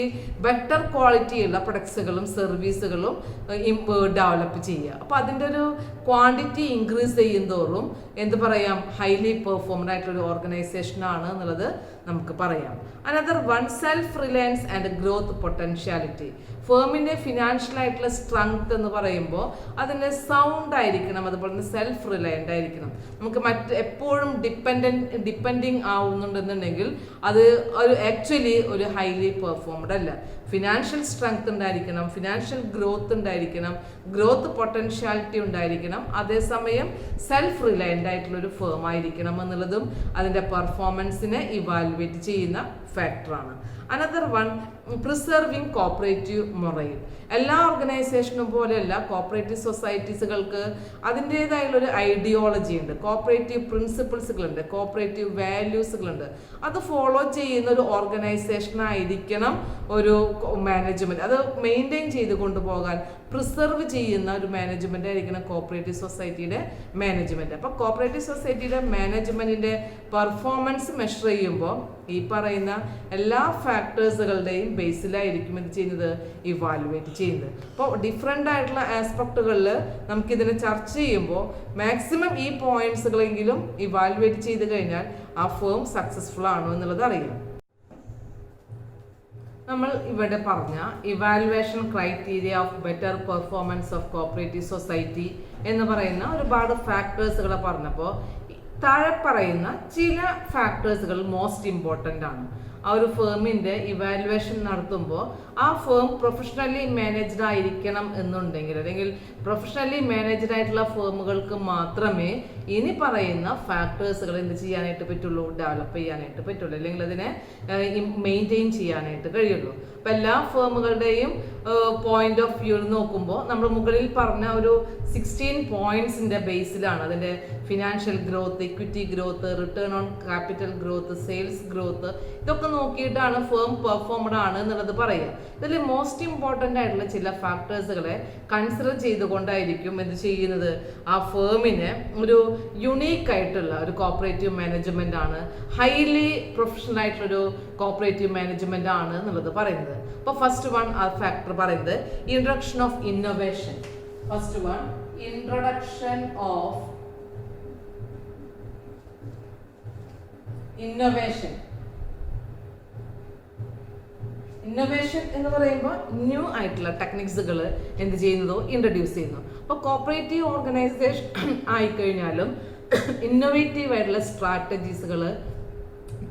ബെറ്റർ ക്വാളിറ്റിയുള്ള പ്രൊഡക്ട്സുകളും സർവീസുകളും ഡെവലപ്പ് ചെയ്യുക. അപ്പോൾ അതിൻ്റെ ഒരു ക്വാണ്ടിറ്റി ഇൻക്രീസ് ചെയ്യുന്തോറും എന്ത് പറയാം, ഹൈലി പെർഫോമൻ്റ് ആയിട്ടുള്ളൊരു ഓർഗനൈസേഷനാണ് എന്നുള്ളത് നമുക്ക് പറയാം. Another one, self reliance and growth potentiality. ഫേമിൻ്റെ ഫിനാൻഷ്യൽ ആയിട്ടുള്ള സ്ട്രെങ്ത് എന്ന് പറയുമ്പോൾ അതിൻ്റെ സൗണ്ട് ആയിരിക്കണം, അതുപോലെ തന്നെ സെൽഫ് റിലയൻ്റ് ആയിരിക്കണം. നമുക്ക് എപ്പോഴും ഡിപ്പെൻഡിങ് ആവുന്നുണ്ടെന്നുണ്ടെങ്കിൽ അത് ഒരു ആക്ച്വലി ഒരു ഹൈലി പെർഫോംഡ് അല്ല. ഫിനാൻഷ്യൽ സ്ട്രെങ്ത് ഉണ്ടായിരിക്കണം, ഫിനാൻഷ്യൽ ഗ്രോത്ത് ഉണ്ടായിരിക്കണം, ഗ്രോത്ത് പൊട്ടൻഷ്യാലിറ്റി ഉണ്ടായിരിക്കണം, അതേസമയം സെൽഫ് റിലയൻ്റ് ആയിട്ടുള്ളൊരു ഫേം ആയിരിക്കണം എന്നുള്ളതും അതിൻ്റെ പെർഫോമൻസിനെ ഇവാലുവേറ്റ് ചെയ്യുന്ന ഫാക്ടറാണ്. Another one, preserving cooperative morale. എല്ലാ ഓർഗനൈസേഷനും പോലെയല്ല കോപ്പറേറ്റീവ് സൊസൈറ്റീസുകൾക്ക് അതിൻ്റേതായുള്ളൊരു ഐഡിയോളജി ഉണ്ട്, കോപ്പറേറ്റീവ് പ്രിൻസിപ്പിൾസുകളുണ്ട്, കോപ്പറേറ്റീവ് വാല്യൂസുകളുണ്ട്. അത് ഫോളോ ചെയ്യുന്ന ഒരു ഓർഗനൈസേഷൻ ആയിരിക്കണം ഒരു മാനേജ്മെൻറ്റ്. അത് മെയിൻറ്റെയിൻ ചെയ്ത് കൊണ്ടുപോകാൻ പ്രിസർവ് ചെയ്യുന്ന ഒരു മാനേജ്മെൻ്റ് ആയിരിക്കണം കോപ്പറേറ്റീവ് സൊസൈറ്റിയുടെ മാനേജ്മെൻറ്റ്. അപ്പോൾ കോപ്പറേറ്റീവ് സൊസൈറ്റിയുടെ മാനേജ്മെൻറ്റിൻ്റെ പെർഫോമൻസ് മെഷർ ചെയ്യുമ്പോൾ ഈ പറയുന്ന എല്ലാ ഫാക്ടേഴ്സുകളുടെയും ബേസിലായിരിക്കും ഇത് ചെയ്യുന്നത്, ഇവാലുവേറ്റ് ചെയ്യുന്നത്. അപ്പോൾ ഡിഫറെൻ്റ് ആയിട്ടുള്ള ആസ്പെക്റ്റുകളിൽ നമുക്കിതിനെ ചർച്ച ചെയ്യുമ്പോൾ മാക്സിമം ഈ പോയിന്റ്സുകളെങ്കിലും ഇവാലുവേറ്റ് ചെയ്ത് കഴിഞ്ഞാൽ ആ ഫേം സക്സസ്ഫുൾ ആണോ എന്നുള്ളത് അറിയാം. നമ്മൾ ഇവിടെ പറഞ്ഞ evaluation criteria of better performance of cooperative society എന്ന് പറയുന്ന ഒരുപാട് ഫാക്ടേഴ്സുകൾ പറഞ്ഞപ്പോൾ താഴെ പറയുന്ന ചില ഫാക്ടേഴ്സുകൾ മോസ്റ്റ് ഇമ്പോർട്ടൻ്റ് ആണ്. ആ ഒരു ഫേമിൻ്റെ ഇവാലുവേഷൻ നടത്തുമ്പോൾ ആ ഫേം പ്രൊഫഷണലി മാനേജ്ഡ് ആയിരിക്കണം എന്നുണ്ടെങ്കിൽ, അല്ലെങ്കിൽ പ്രൊഫഷണലി മാനേജ്ഡ് ആയിട്ടുള്ള ഫേമുകൾക്ക് മാത്രമേ ഇനി പറയുന്ന ഫാക്ടേഴ്സുകൾ എന്ത് ചെയ്യാനായിട്ട് പറ്റുള്ളൂ, ഡെവലപ്പ് ചെയ്യാനായിട്ട് പറ്റുള്ളൂ, അല്ലെങ്കിൽ അതിനെ മെയിൻറ്റെയിൻ ചെയ്യാനായിട്ട് കഴിയുള്ളൂ. അപ്പം എല്ലാ ഫേമുകളുടെയും പോയിന്റ് ഓഫ് വ്യൂ നോക്കുമ്പോൾ നമ്മൾ മുകളിൽ പറഞ്ഞ ഒരു 16 പോയിന്റ്സിൻ്റെ ബേസിലാണ് അതിൻ്റെ financial growth, equity growth, return on capital growth, sales growth, ഇതൊക്കെ നോക്കിയിട്ടാണ് ഫേം പെർഫോംഡ് ആണ് എന്നുള്ളത് പറയുക. ഇതിൽ മോസ്റ്റ് ഇമ്പോർട്ടൻ്റ് ആയിട്ടുള്ള ചില ഫാക്ടേഴ്സുകളെ കൺസിഡർ ചെയ്തുകൊണ്ടായിരിക്കും എന്ത് ചെയ്യുന്നത്, ആ ഫേമിന് ഒരു യുണീക്ക് ആയിട്ടുള്ള ഒരു കോപ്പറേറ്റീവ് മാനേജ്മെൻ്റ് ആണ്, ഹൈലി പ്രൊഫഷണൽ ആയിട്ടുള്ളൊരു കോപ്പറേറ്റീവ് മാനേജ്മെൻ്റ് ആണ് എന്നുള്ളത് പറയുന്നത്. അപ്പോൾ ഫസ്റ്റ് വൺ ആ ഫാക്ടർ പറയുന്നത് introduction of innovation. First one, introduction of innovation. Innovation എന്ന് പറയുമ്പോൾ ന്യൂ ആയിട്ടുള്ള ടെക്നിക്സുകൾ എന്ത് ചെയ്യുന്നതോ ഇൻട്രൊഡ്യൂസ് ചെയ്യുന്നു. അപ്പോൾ കോപ്പറേറ്റീവ് ഓർഗനൈസേഷൻ ആയിക്കഴിഞ്ഞാലും ഇന്നോവേറ്റീവ് ആയിട്ടുള്ള സ്ട്രാറ്റജീസുകൾ,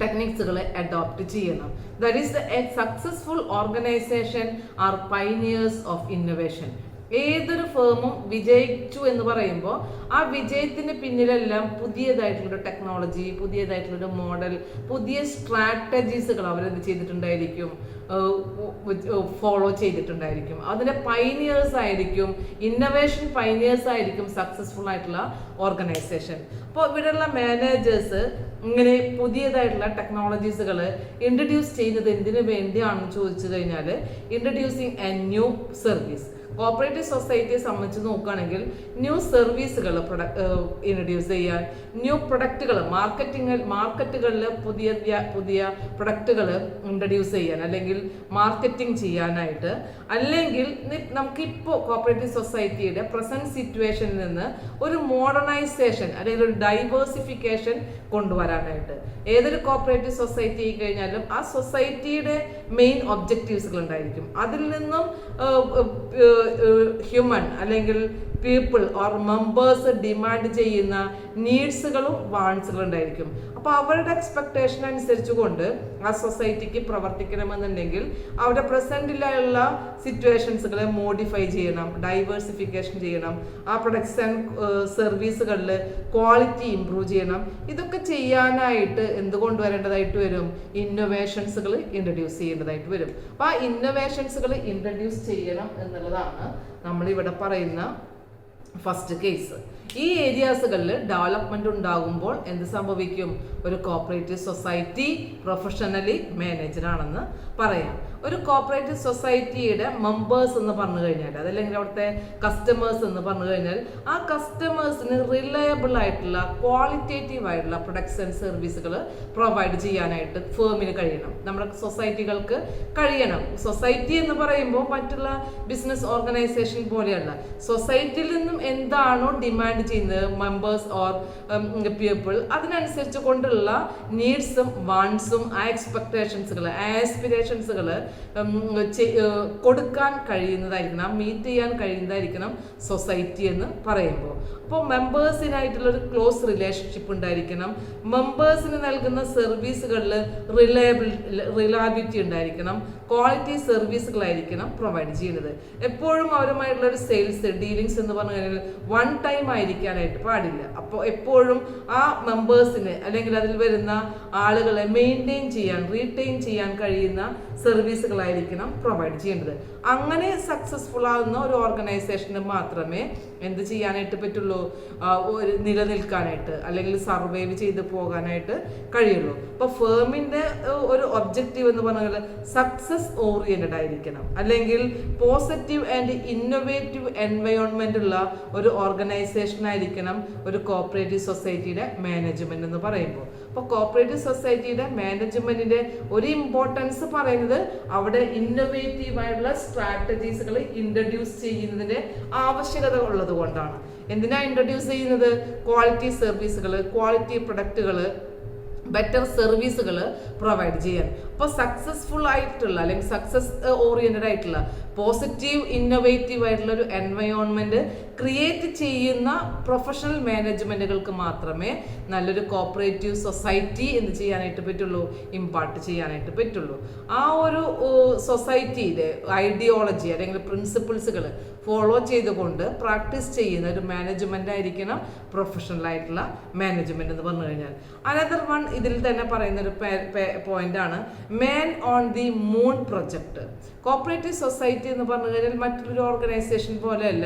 ടെക്നിക്സുകൾ അഡോപ്റ്റ് ചെയ്യണം. That is a successful organisation are pioneers of innovation. ഏതൊരു ഫേമും വിജയിച്ചു എന്ന് പറയുമ്പോൾ ആ വിജയത്തിന് പിന്നിലെല്ലാം പുതിയതായിട്ടുള്ളൊരു ടെക്നോളജി, പുതിയതായിട്ടുള്ളൊരു മോഡൽ, പുതിയ സ്ട്രാറ്റജീസുകൾ അവരെന്ത് ചെയ്തിട്ടുണ്ടായിരിക്കും, ഫോളോ ചെയ്തിട്ടുണ്ടായിരിക്കും. അതിൻ്റെ പൈനിയേഴ്സ് ആയിരിക്കും, ഇന്നോവേഷൻ പൈനിയേഴ്സ് ആയിരിക്കും സക്സസ്ഫുൾ ആയിട്ടുള്ള ഓർഗനൈസേഷൻ. അപ്പോൾ ഇവിടെയുള്ള മാനേജേഴ്സ് ഇങ്ങനെ പുതിയതായിട്ടുള്ള ടെക്നോളജീസുകൾ ഇൻട്രൊഡ്യൂസ് ചെയ്യുന്നത് എന്തിനു വേണ്ടിയാണെന്ന് ചോദിച്ചു കഴിഞ്ഞാൽ introducing a new service. Cooperative സൊസൈറ്റിയെ സംബന്ധിച്ച് നോക്കുകയാണെങ്കിൽ ന്യൂ സർവീസുകൾ ഇൻട്രൊഡ്യൂസ് ചെയ്യാൻ, ന്യൂ പ്രൊഡക്റ്റുകൾ മാർക്കറ്റുകളിൽ പുതിയ പ്രൊഡക്റ്റുകൾ ഇൻട്രൊഡ്യൂസ് ചെയ്യാൻ, അല്ലെങ്കിൽ മാർക്കറ്റിംഗ് ചെയ്യാനായിട്ട്, അല്ലെങ്കിൽ നമുക്കിപ്പോൾ കോപ്പറേറ്റീവ് സൊസൈറ്റിയുടെ പ്രസന്റ് സിറ്റുവേഷനിൽ നിന്ന് ഒരു മോഡേണൈസേഷൻ അല്ലെങ്കിൽ ഒരു ഡൈവേഴ്സിഫിക്കേഷൻ കൊണ്ടുവരാനായിട്ട്. ഏതൊരു കോപ്പറേറ്റീവ് സൊസൈറ്റി ആയി കഴിഞ്ഞാലും ആ സൊസൈറ്റിയുടെ മെയിൻ ഒബ്ജക്റ്റീവ്സുകൾ ഉണ്ടായിരിക്കും. അതിൽ നിന്നും ഹ്യൂമൻ അല്ലെങ്കിൽ പീപ്പിൾ ഓർ മെമ്പേഴ്സ് ഡിമാൻഡ് ചെയ്യുന്ന നീഡ്സുകളും വാണ്ട്സുകളും ഉണ്ടായിരിക്കും. അപ്പോൾ അവരുടെ എക്സ്പെക്ടേഷൻ അനുസരിച്ചുകൊണ്ട് ആ സൊസൈറ്റിക്ക് പ്രവർത്തിക്കണമെന്നുണ്ടെങ്കിൽ അവരുടെ പ്രസന്റിലുള്ള സിറ്റുവേഷൻസുകളെ മോഡിഫൈ ചെയ്യണം, ഡൈവേഴ്സിഫിക്കേഷൻ ചെയ്യണം, ആ പ്രൊഡക്ട്സ് ആൻഡ് സർവീസുകളിൽ ക്വാളിറ്റി ഇംപ്രൂവ് ചെയ്യണം. ഇതൊക്കെ ചെയ്യാനായിട്ട് എന്ത് കൊണ്ടുവരേണ്ടതായിട്ട് വരും? ഇന്നോവേഷൻസുകൾ ഇൻട്രൊഡ്യൂസ് ചെയ്യേണ്ടതായിട്ട് വരും. അപ്പോൾ ആ ഇന്നോവേഷൻസുകൾ ഇൻട്രൊഡ്യൂസ് ചെയ്യണം എന്നുള്ളതാണ് നമ്മളിവിടെ പറയുന്ന ഫസ്റ്റ് കേസ്. ഈ ഏരിയാസുകളിൽ ഡെവലപ്മെന്റ് ഉണ്ടാകുമ്പോൾ എന്ത് സംഭവിക്കും? ഒരു കോപ്പറേറ്റീവ് സൊസൈറ്റി പ്രൊഫഷണലി മാനേജറാണെന്ന് പറയാം. ഒരു കോപ്പറേറ്റീവ് സൊസൈറ്റിയുടെ മെമ്പേഴ്സ് എന്ന് പറഞ്ഞു കഴിഞ്ഞാൽ, അതല്ലെങ്കിൽ അവിടുത്തെ കസ്റ്റമേഴ്സ് എന്ന് പറഞ്ഞു കഴിഞ്ഞാൽ, ആ കസ്റ്റമേഴ്സിന് റിലയബിൾ ആയിട്ടുള്ള ക്വാളിറ്റേറ്റീവ് ആയിട്ടുള്ള പ്രൊഡക്ട്സ് ആൻഡ് സർവീസുകൾ പ്രൊവൈഡ് ചെയ്യാനായിട്ട് ഫേമിന് കഴിയണം, നമ്മുടെ സൊസൈറ്റികൾക്ക് കഴിയണം. സൊസൈറ്റി എന്ന് പറയുമ്പോൾ മറ്റുള്ള ബിസിനസ് ഓർഗനൈസേഷൻ പോലെയല്ല. സൊസൈറ്റിയിൽ നിന്നും എന്താണോ ഡിമാൻഡ് ചെയ്യുന്നത് മെമ്പേഴ്സ് ഓർ പീപ്പിൾ, അതിനനുസരിച്ച് കൊണ്ടുള്ള നീഡ്സും വാണ്ട്സും ആ എക്സ്പെക്ടേഷൻസുകൾ ആസ്പിരേഷൻസുകൾ കൊടുക്കാൻ കഴിയുന്നതായിരിക്കണം, മീറ്റ് ചെയ്യാൻ കഴിയുന്നതായിരിക്കണം സൊസൈറ്റി എന്ന് പറയുമ്പോൾ. അപ്പോൾ മെമ്പേഴ്സിനായിട്ടുള്ള ഒരു ക്ലോസ് റിലേഷൻഷിപ്പ് ഉണ്ടായിരിക്കണം. മെമ്പേഴ്സിന് നൽകുന്ന സർവീസുകളിൽ റിലയബിലിറ്റി ഉണ്ടായിരിക്കണം. ക്വാളിറ്റി സർവീസുകളായിരിക്കണം പ്രൊവൈഡ് ചെയ്യുന്നത്. എപ്പോഴും അവരുമായിട്ടുള്ള ഒരു സെയിൽസ് ഡീലിങ്സ് എന്ന് പറഞ്ഞു കഴിഞ്ഞാൽ വൺ ടൈം ആയിരിക്കാനായിട്ട് പാടില്ല. അപ്പോൾ എപ്പോഴും ആ മെമ്പേഴ്സിന് അല്ലെങ്കിൽ അതിൽ വരുന്ന ആളുകളെ മെയിൻറ്റെയിൻ ചെയ്യാൻ, റീറ്റെയിൻ ചെയ്യാൻ കഴിയുന്ന സർവീസുകളായിരിക്കണം പ്രൊവൈഡ് ചെയ്യേണ്ടത്. അങ്ങനെ സക്സസ്ഫുൾ ആകുന്ന ഒരു ഓർഗനൈസേഷന് മാത്രമേ എന്ത് ചെയ്യാനായിട്ട് പറ്റുള്ളൂ? ഒരു നിലനിൽക്കാനായിട്ട് അല്ലെങ്കിൽ സർവൈവ് ചെയ്ത് പോകാനായിട്ട് കഴിയുള്ളൂ. അപ്പോൾ ഫേമിൻ്റെ ഒരു ഒബ്ജക്റ്റീവ് എന്ന് പറഞ്ഞാൽ സക്സസ് ഓറിയന്റഡ് ആയിരിക്കണം, അല്ലെങ്കിൽ പോസിറ്റീവ് ആൻഡ് ഇന്നോവേറ്റീവ് എൻവയോൺമെന്റ് ഉള്ള ഒരു ഓർഗനൈസേഷൻ ആയിരിക്കണം ഒരു കോപ്പറേറ്റീവ് സൊസൈറ്റിയുടെ മാനേജ്മെന്റ് എന്ന് പറയുമ്പോൾ. അപ്പോൾ കോപ്പറേറ്റീവ് സൊസൈറ്റിയുടെ മാനേജ്മെന്റിന്റെ ഒരു ഇമ്പോർട്ടൻസ് പറയുന്നത് അവിടെ ഇന്നോവേറ്റീവ് ആയിട്ടുള്ള സ്ട്രാറ്റജീസുകൾ ഇൻട്രൊഡ്യൂസ് ചെയ്യുന്നതിന്റെ ആവശ്യകത ഉള്ളത് കൊണ്ടാണ്. എന്തിനാ ഇൻട്രൊഡ്യൂസ് ചെയ്യുന്നത്? ക്വാളിറ്റി സർവീസുകൾ, ക്വാളിറ്റി പ്രൊഡക്റ്റുകൾ, ബെറ്റർ സർവീസുകൾ പ്രൊവൈഡ് ചെയ്യാൻ. അപ്പോൾ സക്സസ്ഫുൾ ആയിട്ടുള്ള അല്ലെങ്കിൽ സക്സസ് ഓറിയന്റഡ് ആയിട്ടുള്ള പോസിറ്റീവ് ഇന്നോവേറ്റീവ് ആയിട്ടുള്ള ഒരു എൻവയോൺമെന്റ് ക്രിയേറ്റ് ചെയ്യുന്ന പ്രൊഫഷണൽ മാനേജ്മെന്റുകൾക്ക് മാത്രമേ നല്ലൊരു കോപ്പറേറ്റീവ് സൊസൈറ്റി എന്ത് ചെയ്യാനായിട്ട് പറ്റുള്ളൂ? ഇമ്പാർട്ട് ചെയ്യാനായിട്ട് പറ്റുള്ളൂ. ആ ഒരു സൊസൈറ്റിയുടെ ഐഡിയോളജി അല്ലെങ്കിൽ പ്രിൻസിപ്പിൾസുകൾ ഫോളോ ചെയ്തുകൊണ്ട് പ്രാക്ടീസ് ചെയ്യുന്ന ഒരു മാനേജ്മെന്റ് ആയിരിക്കണം പ്രൊഫഷണൽ ആയിട്ടുള്ള മാനേജ്മെന്റ് എന്ന് പറഞ്ഞു കഴിഞ്ഞാൽ. അനദർ വൺ ഇതിൽ തന്നെ പറയുന്ന ഒരു പോയിന്റ് ആണ് man on the moon project. Cooperative society എന്ന് പറഞ്ഞു കഴിഞ്ഞാൽ മറ്റൊരു ഓർഗനൈസേഷൻ പോലെയല്ല,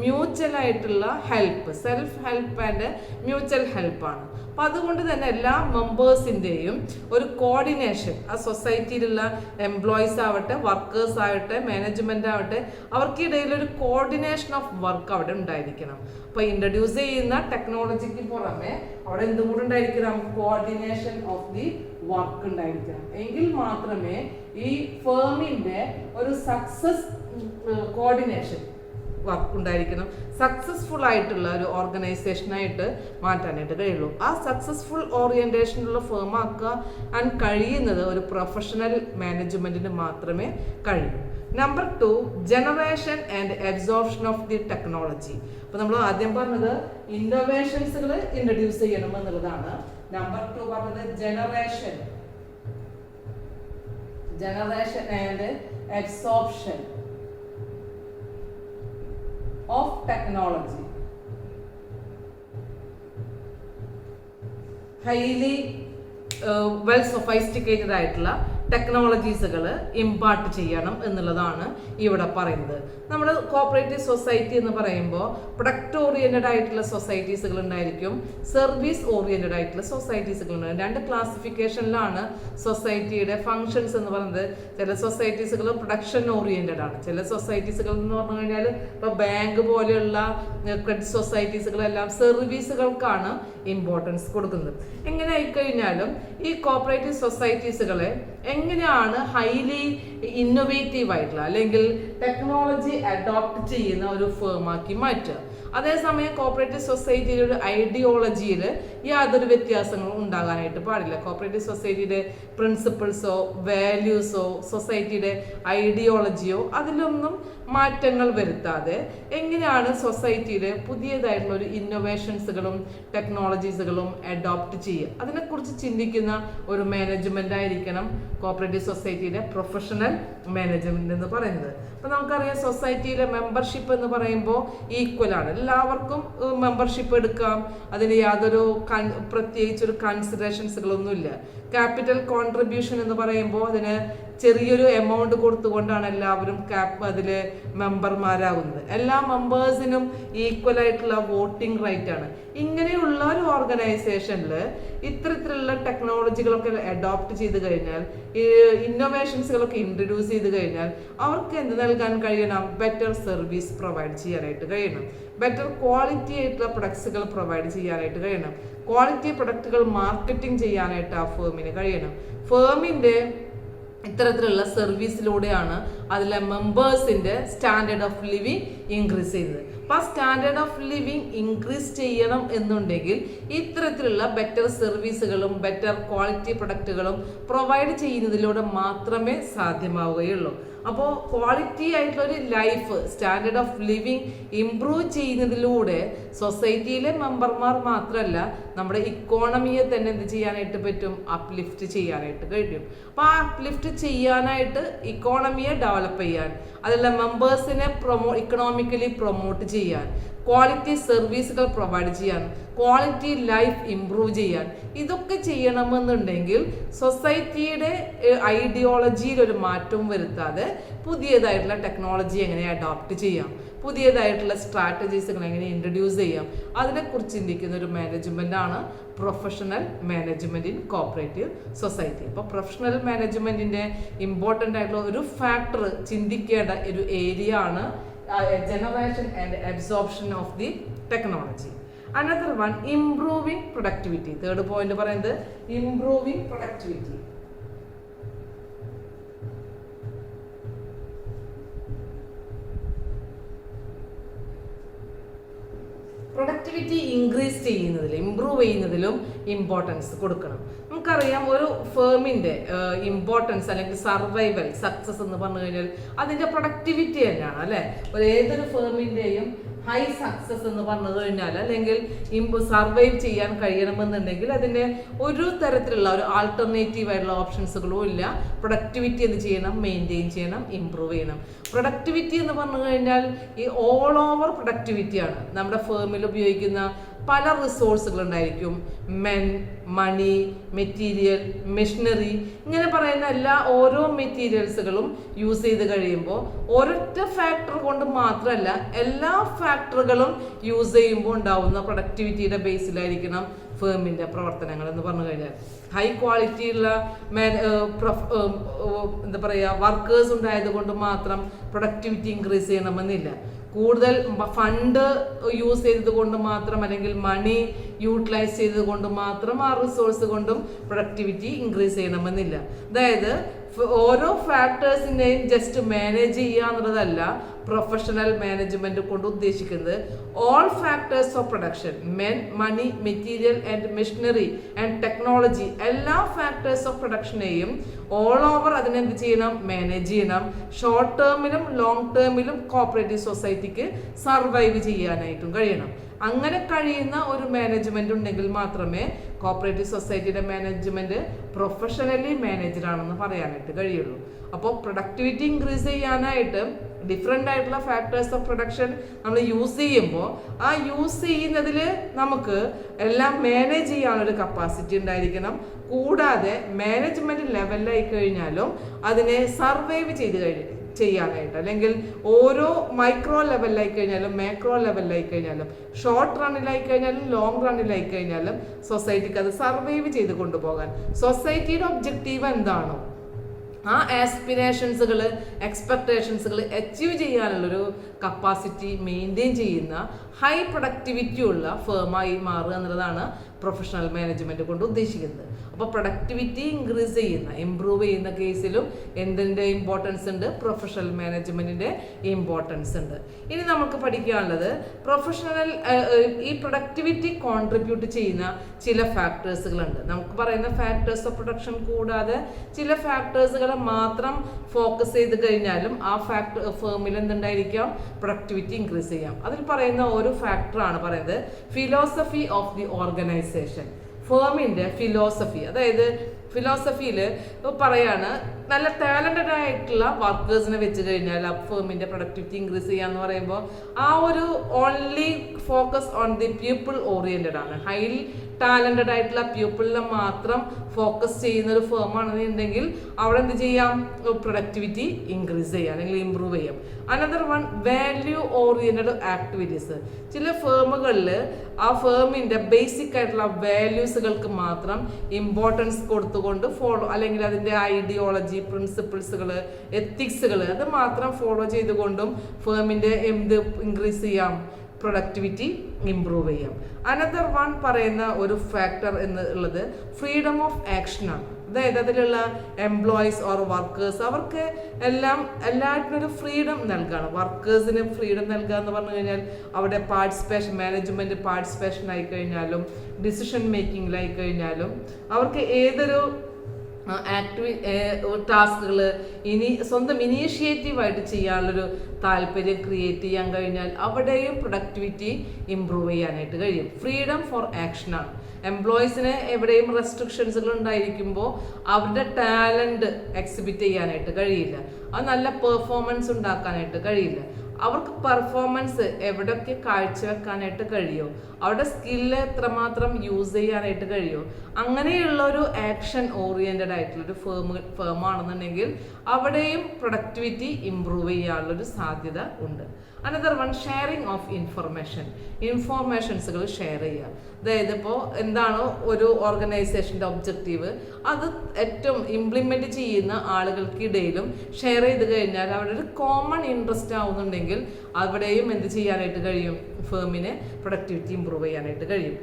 മ്യൂച്വൽ ആയിട്ടുള്ള help, self help and mutual ഹെൽപ്പാണ്. അപ്പം അതുകൊണ്ട് തന്നെ എല്ലാ മെമ്പേഴ്സിൻ്റെയും ഒരു കോർഡിനേഷൻ, ആ സൊസൈറ്റിയിലുള്ള എംപ്ലോയീസ് ആവട്ടെ, വർക്കേഴ്സ് ആവട്ടെ, മാനേജ്മെന്റ് ആവട്ടെ, അവർക്കിടയിലൊരു കോർഡിനേഷൻ ഓഫ് വർക്ക് അവിടെ ഉണ്ടായിരിക്കണം. അപ്പോൾ ഇൻട്രൊഡ്യൂസ് ചെയ്യുന്ന ടെക്നോളജിക്ക് പുറമെ അവിടെ എന്തും കൂടെ ഉണ്ടായിരിക്കണം? കോർഡിനേഷൻ ഓഫ് ദി വർക്ക് ഉണ്ടായിരിക്കണം. എങ്കിൽ മാത്രമേ ഈ ഫേമിന്റെ ഒരു സക്സസ് കോർഡിനേഷൻ വർക്ക് ഉണ്ടായിരിക്കണം, സക്സസ്ഫുൾ ആയിട്ടുള്ള ഒരു ഓർഗനൈസേഷനായിട്ട് മാറ്റാനായിട്ട് കഴിയുള്ളൂ. ആ സക്സസ്ഫുൾ ഓറിയന്റേഷനുള്ള ഫേം ആക്കാൻ കഴിയുന്നത് ഒരു പ്രൊഫഷണൽ മാനേജ്മെന്റിന് മാത്രമേ കഴിയൂ. Number 2, generation and absorption of the technology. അപ്പൊ നമ്മൾ ആദ്യം പറഞ്ഞത് ഇന്നോവേഷൻസുകൾ ഇൻട്രൊഡ്യൂസ് ചെയ്യണം എന്നുള്ളതാണ്. നമ്പർ 2 പറഞ്ഞത് generation and absorption of technology. Highly well sophisticated ആയിട്ടുള്ള ടെക്നോളജീസുകൾ ഇമ്പാർട്ട് ചെയ്യണം എന്നുള്ളതാണ് ഇവിടെ പറയുന്നത്. നമ്മൾ കോപ്പറേറ്റീവ് സൊസൈറ്റി എന്ന് പറയുമ്പോൾ പ്രൊഡക്റ്റ് ഓറിയന്റഡ് ആയിട്ടുള്ള സൊസൈറ്റീസുകൾ ഉണ്ടായിരിക്കും, സർവീസ് ഓറിയന്റഡ് ആയിട്ടുള്ള സൊസൈറ്റീസുകൾ ഉണ്ടായിരിക്കും. രണ്ട് ക്ലാസിഫിക്കേഷനിലാണ് സൊസൈറ്റിയുടെ ഫങ്ഷൻസ് എന്ന് പറയുന്നത്. ചില സൊസൈറ്റീസുകൾ പ്രൊഡക്ഷൻ ഓറിയന്റഡ് ആണ്, ചില സൊസൈറ്റീസുകൾ എന്ന് പറഞ്ഞു കഴിഞ്ഞാൽ ഇപ്പോൾ ബാങ്ക് പോലെയുള്ള ക്രെഡിറ്റ് സൊസൈറ്റീസുകളെല്ലാം സർവീസുകൾക്കാണ് ഇമ്പോർട്ടൻസ് കൊടുക്കുന്നത്. എങ്ങനെ ആയിക്കഴിഞ്ഞാലും ഈ കോപ്പറേറ്റീവ് സൊസൈറ്റീസുകളെ എങ്ങനെയാണ് ഹൈലി ഇന്നോവേറ്റീവ് ആയിട്ടുള്ള അല്ലെങ്കിൽ ടെക്നോളജി അഡോപ്റ്റ് ചെയ്യുന്ന ഒരു ഫേമാക്കി മാറ്റുക. അതേസമയം കോപ്പറേറ്റീവ് സൊസൈറ്റിയുടെ ഒരു ഐഡിയോളജിയിൽ യാതൊരു വ്യത്യാസങ്ങളും ഉണ്ടാകാനായിട്ട് പാടില്ല. കോപ്പറേറ്റീവ് സൊസൈറ്റിയുടെ പ്രിൻസിപ്പിൾസോ വാല്യൂസോ സൊസൈറ്റിയുടെ ഐഡിയോളജിയോ അതിലൊന്നും മാറ്റങ്ങൾ വരുത്താതെ എങ്ങനെയാണ് സൊസൈറ്റിയിൽ പുതിയതായിട്ടുള്ള ഒരു ഇന്നോവേഷൻസുകളും ടെക്നോളജീസുകളും അഡോപ്റ്റ് ചെയ്യുക, അതിനെക്കുറിച്ച് ചിന്തിക്കുന്ന ഒരു മാനേജ്മെന്റ് ആയിരിക്കണം കോപ്പറേറ്റീവ് സൊസൈറ്റിയുടെ പ്രൊഫഷണൽ മാനേജ്മെന്റ് എന്ന് പറയുന്നത്. അപ്പൊ നമുക്കറിയാം സൊസൈറ്റിയിലെ മെമ്പർഷിപ്പ് എന്ന് പറയുമ്പോൾ ഈക്വൽ ആണ്, എല്ലാവർക്കും മെമ്പർഷിപ്പ് എടുക്കാം, അതിന് യാതൊരു പ്രത്യേകിച്ചൊരു കൺസിഡറേഷൻസുകളൊന്നുമില്ല. ക്യാപിറ്റൽ കോൺട്രിബ്യൂഷൻ എന്ന് പറയുമ്പോൾ അതിന് ചെറിയൊരു എമൗണ്ട് കൊടുത്തുകൊണ്ടാണ് എല്ലാവരും അതില് മെമ്പർമാരാകുന്നത്. എല്ലാ മെമ്പേഴ്സിനും ഈക്വൽ ആയിട്ടുള്ള വോട്ടിംഗ് റൈറ്റ് ആണ്. ഇങ്ങനെയുള്ള ഒരു ഓർഗനൈസേഷനിൽ ഇത്തരത്തിലുള്ള ടെക്നോളജികളൊക്കെ അഡോപ്റ്റ് ചെയ്ത് കഴിഞ്ഞാൽ, ഇന്നോവേഷൻസുകളൊക്കെ ഇൻട്രൊഡ്യൂസ് ചെയ്ത് കഴിഞ്ഞാൽ അവർക്ക് എന്ത് നൽകാൻ കഴിയണം? ബെറ്റർ സർവീസ് പ്രൊവൈഡ് ചെയ്യാനായിട്ട് കഴിയണം, ബെറ്റർ ക്വാളിറ്റി ആയിട്ടുള്ള പ്രൊഡക്ട്സുകൾ പ്രൊവൈഡ് ചെയ്യാനായിട്ട് കഴിയണം, ക്വാളിറ്റി പ്രൊഡക്റ്റുകൾ മാർക്കറ്റിംഗ് ചെയ്യാനായിട്ട് ആ ഫേമിന് കഴിയണം. ഫേമിൻ്റെ ഇത്തരത്തിലുള്ള സർവീസിലൂടെയാണ് അതിലെ മെമ്പേഴ്സിൻ്റെ സ്റ്റാൻഡേർഡ് ഓഫ് ലിവിങ് ഇൻക്രീസ് ചെയ്യുന്നത്. അപ്പോൾ ആ സ്റ്റാൻഡേർഡ് ഓഫ് ലിവിങ് ഇൻക്രീസ് ചെയ്യണം എന്നുണ്ടെങ്കിൽ ഇത്തരത്തിലുള്ള ബെറ്റർ സർവീസുകളും ബെറ്റർ ക്വാളിറ്റി പ്രൊഡക്റ്റുകളും പ്രൊവൈഡ് ചെയ്യുന്നതിലൂടെ മാത്രമേ സാധ്യമാവുകയുള്ളൂ. അപ്പോൾ ക്വാളിറ്റി ആയിട്ടുള്ളൊരു life, standard of living improve ചെയ്യുന്നതിലൂടെ സൊസൈറ്റിയിലെ മെമ്പർമാർ മാത്രമല്ല നമ്മുടെ ഇക്കോണമിയെ തന്നെ എന്ത് ചെയ്യാനായിട്ട് പറ്റും? അപ്ലിഫ്റ്റ് ചെയ്യാനായിട്ട് കഴിയും. അപ്പോൾ ആ അപ്ലിഫ്റ്റ് ചെയ്യാനായിട്ട് ഇക്കോണമിയെ ഡെവലപ്പ് ചെയ്യാൻ, അതിലുള്ള മെമ്പേഴ്സിനെ ഇക്കണോമിക്കലി പ്രൊമോട്ട് ചെയ്യാൻ, ക്വാളിറ്റി സർവീസുകൾ പ്രൊവൈഡ് ചെയ്യാൻ, ക്വാളിറ്റി ലൈഫ് ഇംപ്രൂവ് ചെയ്യാൻ, ഇതൊക്കെ ചെയ്യണമെന്നുണ്ടെങ്കിൽ സൊസൈറ്റിയുടെ ഐഡിയോളജിയിൽ ഒരു മാറ്റവും വരുത്താതെ പുതിയതായിട്ടുള്ള ടെക്നോളജി എങ്ങനെ അഡോപ്റ്റ് ചെയ്യാം, പുതിയതായിട്ടുള്ള സ്ട്രാറ്റജീസുകൾ എങ്ങനെ ഇൻട്രൊഡ്യൂസ് ചെയ്യാം, അതിനെക്കുറിച്ച് ചിന്തിക്കുന്ന ഒരു മാനേജ്മെന്റ് ആണ് professional management in cooperative society. അപ്പോൾ പ്രൊഫഷണൽ മാനേജ്മെന്റിന്റെ ഇമ്പോർട്ടൻ്റ് ആയിട്ടുള്ള ഒരു ഫാക്ടർ ചിന്തിക്കേണ്ട ഒരു ഏരിയ ആണ് generation and absorption of the technology. Another one, improving productivity. Third point പറയുന്നത് improving productivity. പ്രൊഡക്ടിവിറ്റി ഇൻക്രീസ് ചെയ്യുന്നതിലും ഇംപ്രൂവ് ചെയ്യുന്നതിലും ഇമ്പോർട്ടൻസ് കൊടുക്കണം. നമുക്കറിയാം ഒരു ഫേമിൻ്റെ ഇമ്പോർട്ടൻസ് അല്ലെങ്കിൽ സർവൈവൽ സക്സസ് എന്ന് പറഞ്ഞു കഴിഞ്ഞാൽ അതിൻ്റെ പ്രൊഡക്ടിവിറ്റി തന്നെയാണ് അല്ലേ. ഏതൊരു ഫേമിൻ്റെയും ഹൈ സക്സസ് എന്ന് പറഞ്ഞു കഴിഞ്ഞാൽ അല്ലെങ്കിൽ സർവൈവ് ചെയ്യാൻ കഴിയണമെന്നുണ്ടെങ്കിൽ അതിൻ്റെ ഒരു തരത്തിലുള്ള ഒരു ആൾട്ടർനേറ്റീവ് ആയിട്ടുള്ള ഓപ്ഷൻസുകളും ഇല്ല. പ്രൊഡക്ടിവിറ്റി എന്ത് ചെയ്യണം? മെയിൻറ്റെയിൻ ചെയ്യണം, ഇംപ്രൂവ് ചെയ്യണം. പ്രൊഡക്ടിവിറ്റി എന്ന് പറഞ്ഞു കഴിഞ്ഞാൽ ഈ ഓൾ ഓവർ പ്രൊഡക്ടിവിറ്റിയാണ്. നമ്മുടെ ഫേമിൽ ഉപയോഗിക്കുന്ന പല റിസോഴ്സുകൾ ഉണ്ടായിരിക്കും. മെൻ, മണി, മെറ്റീരിയൽ, മെഷീനറി, ഇങ്ങനെ പറയുന്ന ഓരോ മെറ്റീരിയൽസുകളും യൂസ് ചെയ്ത് കഴിയുമ്പോൾ ഒരൊറ്റ ഫാക്ടർ കൊണ്ട് മാത്രമല്ല എല്ലാ ഫാക്ടറുകളും യൂസ് ചെയ്യുമ്പോൾ ഉണ്ടാവുന്ന പ്രൊഡക്ടിവിറ്റിയുടെ ബേസിലായിരിക്കണം ഫേമിൻ്റെ പ്രവർത്തനങ്ങൾ എന്ന് പറഞ്ഞു കഴിഞ്ഞാൽ. ഹൈ ക്വാളിറ്റിയുള്ള എന്താ പറയുക വർക്കേഴ്സ് ഉണ്ടായത് കൊണ്ട് മാത്രം പ്രൊഡക്ടിവിറ്റി ഇൻക്രീസ് ചെയ്യണമെന്നില്ല. കൂടുതൽ ഫണ്ട് യൂസ് ചെയ്തത് കൊണ്ട് മാത്രം അല്ലെങ്കിൽ മണി യൂട്ടിലൈസ് ചെയ്തത് കൊണ്ട് മാത്രം ആ റിസോഴ്സ് കൊണ്ടും പ്രൊഡക്ടിവിറ്റി ഇൻക്രീസ് ചെയ്യണമെന്നില്ല. അതായത് ഓരോ ഫാക്ടേഴ്സിനെയും ജസ്റ്റ് മാനേജ് ചെയ്യുക എന്നുള്ളതല്ല പ്രൊഫഷണൽ മാനേജ്മെന്റ് കൊണ്ട് ഉദ്ദേശിക്കുന്നത്. All factors of production, men, money, material and machinery and technology, എല്ലാ ഫാക്ടേഴ്സ് ഓഫ് പ്രൊഡക്ഷനെയും ഓൾ ഓവർ അതിനെന്ത് ചെയ്യണം? മാനേജ് ചെയ്യണം. ഷോർട്ട് ടേമിലും ലോങ് ടേമിലും കോപ്പറേറ്റീവ് സൊസൈറ്റിക്ക് സർവൈവ് ചെയ്യാനായിട്ടും കഴിയണം. അങ്ങനെ കഴിയുന്ന ഒരു മാനേജ്മെന്റ് ഉണ്ടെങ്കിൽ മാത്രമേ കോപ്പറേറ്റീവ് സൊസൈറ്റിയുടെ മാനേജ്മെന്റ് പ്രൊഫഷണലി മാനേജ്ഡ് ആണെന്ന് പറയാനായിട്ട് കഴിയുള്ളൂ. അപ്പോൾ പ്രൊഡക്ടിവിറ്റി ഇൻക്രീസ് ചെയ്യാനായിട്ട് ഡിഫറെൻ്റ് ആയിട്ടുള്ള ഫാക്ടേഴ്സ് ഓഫ് പ്രൊഡക്ഷൻ നമ്മൾ യൂസ് ചെയ്യുമ്പോൾ ആ യൂസ് ചെയ്യുന്നതിൽ നമുക്ക് എല്ലാം മാനേജ് ചെയ്യാനൊരു കപ്പാസിറ്റി ഉണ്ടായിരിക്കണം. കൂടാതെ മാനേജ്മെന്റ് ലെവലിലായി കഴിഞ്ഞാലും അതിനെ സർവൈവ് ചെയ്യാനായിട്ട് അല്ലെങ്കിൽ ഓരോ മൈക്രോ ലെവലിലായി കഴിഞ്ഞാലും മാക്രോ ലെവലിലായി കഴിഞ്ഞാലും ഷോർട്ട് റണ്ണിലായി കഴിഞ്ഞാലും ലോങ് റണ്ണിലായി കഴിഞ്ഞാലും സൊസൈറ്റിക്ക് അത് സർവൈവ് ചെയ്ത് കൊണ്ടുപോകാൻ സൊസൈറ്റിയുടെ ഒബ്ജക്റ്റീവ് എന്താണോ ആ ആസ്പിറേഷൻസുകൾ എക്സ്പെക്ടേഷൻസുകൾ അച്ചീവ് ചെയ്യാനുള്ളൊരു കപ്പാസിറ്റി മെയിൻറ്റെയിൻ ചെയ്യുന്ന ഹൈ പ്രൊഡക്ടിവിറ്റി ഉള്ള ഫേമായി മാറുക എന്നുള്ളതാണ് പ്രൊഫഷണൽ മാനേജ്മെന്റ് കൊണ്ട് ഉദ്ദേശിക്കുന്നത്. അപ്പോൾ പ്രൊഡക്ടിവിറ്റി ഇംപ്രൂവ് ചെയ്യുന്ന കേസിലും എന്തിൻ്റെ ഇമ്പോർട്ടൻസ് ഉണ്ട്? പ്രൊഫഷണൽ മാനേജ്മെന്റിന്റെ ഇമ്പോർട്ടൻസ് ഉണ്ട്. ഇനി നമുക്ക് പഠിക്കാനുള്ളത് ഈ പ്രൊഡക്ടിവിറ്റി കോൺട്രിബ്യൂട്ട് ചെയ്യുന്ന ചില ഫാക്ടേഴ്സുകളുണ്ട്. നമുക്ക് പറയുന്ന ഫാക്ടേഴ്സ് ഓഫ് പ്രൊഡക്ഷൻ കൂടാതെ ചില ഫാക്ടേഴ്സുകളെ മാത്രം ഫോക്കസ് ചെയ്ത് കഴിഞ്ഞാലും ആ ഫേമിൽ എന്തുണ്ടായിരിക്കാം? പ്രൊഡക്ടിവിറ്റി ഇൻക്രീസ് ചെയ്യാം. അതിൽ പറയുന്ന ഒരു ഫാക്ടറാണ് പറയുന്നത് ഫിലോസഫി ഓഫ് ദി ഓർഗനൈസേഷൻ. ഫേമിന്റെ ഫിലോസഫി, അതായത് ഫിലോസഫിയിൽ പറയാണ് നല്ല ടാലന്റഡ് ആയിട്ടുള്ള വർക്കേഴ്സിനെ വെച്ച് കഴിഞ്ഞാൽ ആ ഫേമിന്റെ പ്രൊഡക്ടിവിറ്റി ഇൻക്രീസ് ചെയ്യാന്ന് പറയുമ്പോൾ ആ ഒരു only focus on the people oriented ആണ്. ഹൈലി ടാലന്റഡ് ആയിട്ടുള്ള പീപ്പിളിനെ മാത്രം ഫോക്കസ് ചെയ്യുന്ന ഒരു ഫേം ആണെന്നുണ്ടെങ്കിൽ അവിടെ എന്ത് ചെയ്യാം? പ്രൊഡക്ടിവിറ്റി ഇൻക്രീസ് ചെയ്യാം അല്ലെങ്കിൽ ഇംപ്രൂവ് ചെയ്യാം. Another one value oriented activities. ചില ഫേമുകളിൽ ആ ഫേമിന്റെ ബേസിക് ആയിട്ടുള്ള വാല്യൂസുകൾക്ക് മാത്രം ഇമ്പോർട്ടൻസ് കൊടുത്തുകൊണ്ട് ഫോളോ, അല്ലെങ്കിൽ അതിന്റെ ഐഡിയോളജി, പ്രിൻസിപ്പിൾസുകൾ, എത്തിക്സുകൾ അത് മാത്രം ഫോളോ ചെയ്തുകൊണ്ടും ഫേമിന്റെ എന്ത് ഇൻക്രീസ് ചെയ്യാം? പ്രൊഡക്ടിവിറ്റി ഇംപ്രൂവ് ചെയ്യാം. അനദർ വൺ പറയുന്ന ഒരു ഫാക്ടർ എന്നുള്ളത് ഫ്രീഡം ഓഫ് ആക്ഷൻ ആണ്. അതായത് അതിലുള്ള എംപ്ലോയീസ് ഓർ വർക്കേഴ്സ് അവർക്ക് എല്ലാറ്റിനും ഒരു ഫ്രീഡം നൽകുകയാണ്. വർക്കേഴ്സിന് ഫ്രീഡം നൽകുക എന്ന് പറഞ്ഞു കഴിഞ്ഞാൽ അവിടെ മാനേജ്മെന്റ് പാർട്ടിസിപ്പേഷൻ ആയി കഴിഞ്ഞാലും ഡിസിഷൻ മേക്കിങ്ങിലായി കഴിഞ്ഞാലും അവർക്ക് ഏതൊരു ടാസ്കുകൾ സ്വന്തം ഇനീഷ്യേറ്റീവായിട്ട് ചെയ്യാനുള്ളൊരു താല്പര്യം ക്രിയേറ്റ് ചെയ്യാൻ കഴിഞ്ഞാൽ അവിടെയും പ്രൊഡക്ടിവിറ്റി ഇംപ്രൂവ് ചെയ്യാനായിട്ട് കഴിയും. Freedom for ആക്ഷനാണ്. എംപ്ലോയീസിന് എവിടെയും റെസ്ട്രിക്ഷൻസുകൾ ഉണ്ടായിരിക്കുമ്പോൾ അവരുടെ ടാലന്റ് എക്സിബിറ്റ് ചെയ്യാനായിട്ട് കഴിയില്ല. അത് നല്ല പെർഫോമൻസ് ഉണ്ടാക്കാനായിട്ട് കഴിയില്ല. അവർക്ക് പെർഫോമൻസ് എവിടെയൊക്കെ കാഴ്ചവെക്കാനായിട്ട് കഴിയുമോ, അവരുടെ സ്കില്ല് എത്രമാത്രം യൂസ് ചെയ്യാനായിട്ട് കഴിയുമോ, അങ്ങനെയുള്ള ഒരു ആക്ഷൻ ഓറിയന്റഡ് ആയിട്ടുള്ളൊരു ഫേമാണെന്നുണ്ടെങ്കിൽ അവിടെയും പ്രൊഡക്ടിവിറ്റി ഇംപ്രൂവ് ചെയ്യാനുള്ളൊരു സാധ്യത ഉണ്ട്. അനദർ വൺ ഷെയറിങ് ഓഫ് ഇൻഫോർമേഷൻസുകൾ ഷെയർ ചെയ്യുക. അതായത് ഇപ്പോൾ എന്താണോ ഒരു ഓർഗനൈസേഷൻ്റെ ഒബ്ജക്റ്റീവ് അത് ഏറ്റവും ഇംപ്ലിമെൻറ്റ് ചെയ്യുന്ന ആളുകൾക്കിടയിലും ഷെയർ ചെയ്ത് കഴിഞ്ഞാൽ അവിടെ ഒരു കോമൺ ഇൻട്രസ്റ്റ് ആവുന്നുണ്ടെങ്കിൽ അവിടെയും എന്ത് ചെയ്യാനായിട്ട് കഴിയും? ഫേമിന് പ്രൊഡക്ടിവിറ്റി ഇംപ്രൂവ് ചെയ്യാനായിട്ട് കഴിയും.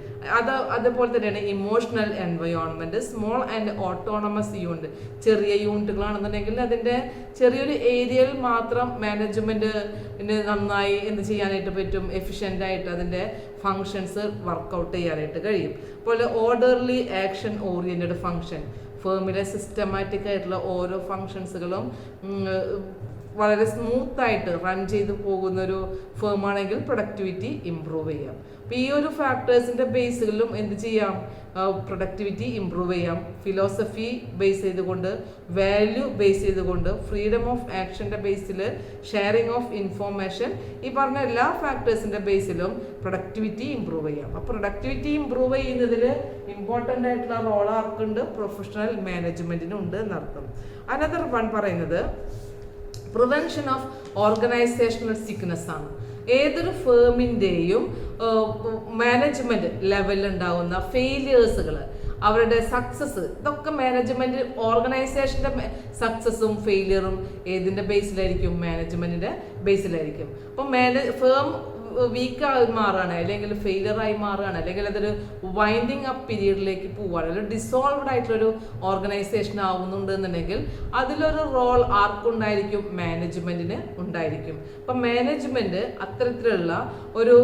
അതുപോലെ തന്നെയാണ് emotional environment. Small and autonomous unit, ചെറിയ യൂണിറ്റുകളാണെന്നുണ്ടെങ്കിൽ അതിൻ്റെ ചെറിയൊരു ഏരിയയിൽ മാത്രം മാനേജ്മെന്റിന് നന്നായി എന്ത് ചെയ്യാനായിട്ട് പറ്റും? എഫിഷ്യൻ്റ് ആയിട്ട് അതിൻ്റെ ഫങ്ഷൻസ് വർക്കൗട്ട് ചെയ്യാനായിട്ട് കഴിയും. അതുപോലെ ഓർഡർലി ആക്ഷൻ ഓറിയന്റഡ് ഫങ്ഷൻ. ഫേമിലെ സിസ്റ്റമാറ്റിക് ആയിട്ടുള്ള ഓരോ ഫങ്ഷൻസുകളും വളരെ സ്മൂത്തായിട്ട് റൺ ചെയ്ത് പോകുന്നൊരു ഫേമാണെങ്കിൽ പ്രൊഡക്ടിവിറ്റി ഇംപ്രൂവ് ചെയ്യാം. അപ്പോൾ ഈ ഒരു ഫാക്ടേഴ്സിൻ്റെ ബേസുകളിലും എന്ത് ചെയ്യാം? പ്രൊഡക്ടിവിറ്റി ഇംപ്രൂവ് ചെയ്യാം. ഫിലോസഫി ബേസ് ചെയ്തുകൊണ്ട്, വാല്യൂ ബേസ് ചെയ്തുകൊണ്ട്, ഫ്രീഡം ഓഫ് ആക്ഷൻ്റെ ബേസിൽ, ഷെയറിങ് ഓഫ് ഇൻഫോർമേഷൻ, ഈ പറഞ്ഞ എല്ലാ ഫാക്ടേഴ്സിൻ്റെ ബേസിലും പ്രൊഡക്ടിവിറ്റി ഇംപ്രൂവ് ചെയ്യാം. അപ്പോൾ പ്രൊഡക്ടിവിറ്റി ഇംപ്രൂവ് ചെയ്യുന്നതിൽ ഇമ്പോർട്ടൻ്റ് ആയിട്ടുള്ള റോൾ ആർക്കുണ്ട്? പ്രൊഫഷണൽ മാനേജ്മെൻറ്റിനുണ്ട് എന്നർത്ഥം. അനദർ വൺ പറയുന്നത് പ്രിവെൻഷൻ ഓഫ് ഓർഗനൈസേഷണൽ സിക്നസ് ആണ്. ഏതൊരു ഫേമിൻ്റെയും മാനേജ്മെന്റ് ലെവലിൽ ഉണ്ടാകുന്ന ഫെയിലിയേഴ്സുകൾ, അവരുടെ സക്സസ്, ഇതൊക്കെ മാനേജ്മെന്റ് ഓർഗനൈസേഷൻ്റെ സക്സസും ഫെയിലിയറും ഏതിൻ്റെ ബേസിലായിരിക്കും? മാനേജ്മെന്റിന്റെ ബേസിലായിരിക്കും. അപ്പം ഫേം വീക്കായി മാറുകയാണ്, അല്ലെങ്കിൽ ഫെയിലിയറായി മാറുകയാണ്, അല്ലെങ്കിൽ അതൊരു വൈൻഡിങ് അപ്പ് പീരീഡിലേക്ക് പോവുകയാണ്, അല്ലെങ്കിൽ ഡിസോൾവ്ഡ് ആയിട്ടുള്ളൊരു ഓർഗനൈസേഷൻ ആവുന്നുണ്ട് എന്നുണ്ടെങ്കിൽ അതിലൊരു റോൾ ആർക്കുണ്ടായിരിക്കും? മാനേജ്മെന്റിന് ഉണ്ടായിരിക്കും. അപ്പം മാനേജ്മെന്റ് അത്തരത്തിലുള്ള ഒരു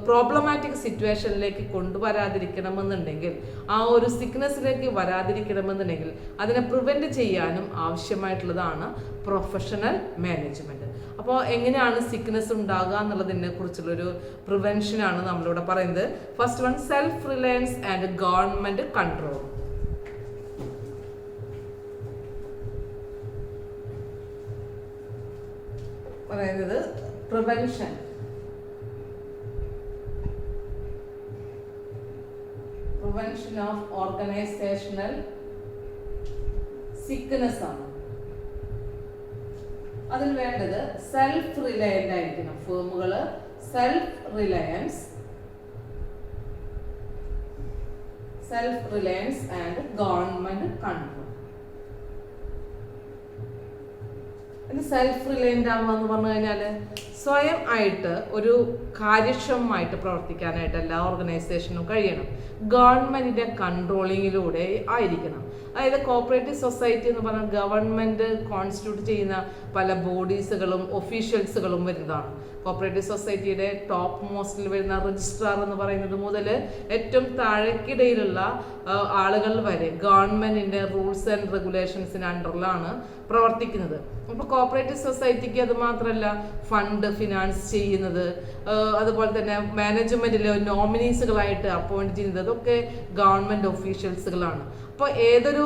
പ്രോബ്ലമാറ്റിക് സിറ്റുവേഷനിലേക്ക് കൊണ്ടുവരാതിരിക്കണമെന്നുണ്ടെങ്കിൽ, ആ ഒരു സിക്നസ്സിലേക്ക് വരാതിരിക്കണമെന്നുണ്ടെങ്കിൽ അതിനെ പ്രിവെന്റ് ചെയ്യാനും ആവശ്യമായിട്ടുള്ളതാണ് പ്രൊഫഷണൽ മാനേജ്മെന്റ്. അപ്പോൾ എങ്ങനെയാണ് സിക്നസ് ഉണ്ടാകുക എന്നുള്ളതിനെ കുറിച്ചുള്ളൊരു പ്രിവെൻഷനാണ് നമ്മളിവിടെ പറയുന്നത്. First one, self reliance and government control. പറയുന്നത് prevention, prevention of organisational sickness ആണ്. അതിൽ വേണ്ടത് സെൽഫ് റിലയന്റ് ആയിരിക്കണം. ഫേമുകള് self reliance and government control. ഇത് സെൽഫ് റിലയന്റ് ആവുക എന്ന് പറഞ്ഞു കഴിഞ്ഞാല് സ്വയം ആയിട്ട് ഒരു കാര്യക്ഷമമായിട്ട് പ്രവർത്തിക്കാനായിട്ട് എല്ലാ ഓർഗനൈസേഷനും കഴിയണം. ഗവൺമെന്റിന്റെ കൺട്രോളിങ്ങിലൂടെ ആയിരിക്കണം. അതായത് കോപ്പറേറ്റീവ് സൊസൈറ്റി എന്ന് പറഞ്ഞാൽ ഗവൺമെന്റ് കോൺസ്റ്റിറ്റ്യൂട്ട് ചെയ്യുന്ന പല ബോഡീസുകളും ഒഫീഷ്യൽസുകളും വരുന്നതാണ്. കോപ്പറേറ്റീവ് സൊസൈറ്റിയുടെ ടോപ്പ് മോസ്റ്റിൽ വരുന്ന രജിസ്ട്രാർ എന്ന് പറയുന്നത് മുതൽ ഏറ്റവും താഴേക്കിടയിലുള്ള ആളുകൾ വരെ ഗവൺമെന്റിന്റെ റൂൾസ് ആൻഡ് റെഗുലേഷൻസിന് അണ്ടറിലാണ് പ്രവർത്തിക്കുന്നത്. അപ്പോൾ കോപ്പറേറ്റീവ് സൊസൈറ്റിക്ക് അത് മാത്രമല്ല ഫണ്ട് ഫിനാൻസ് ചെയ്യുന്നത്, അതുപോലെ തന്നെ മാനേജ്മെന്റിലെ നോമിനീസുകളായിട്ട് അപ്പോയിന്റ് ചെയ്യുന്നത് അതൊക്കെ ഗവൺമെന്റ് ഒഫീഷ്യൽസുകളാണ്. അപ്പോൾ ഏതൊരു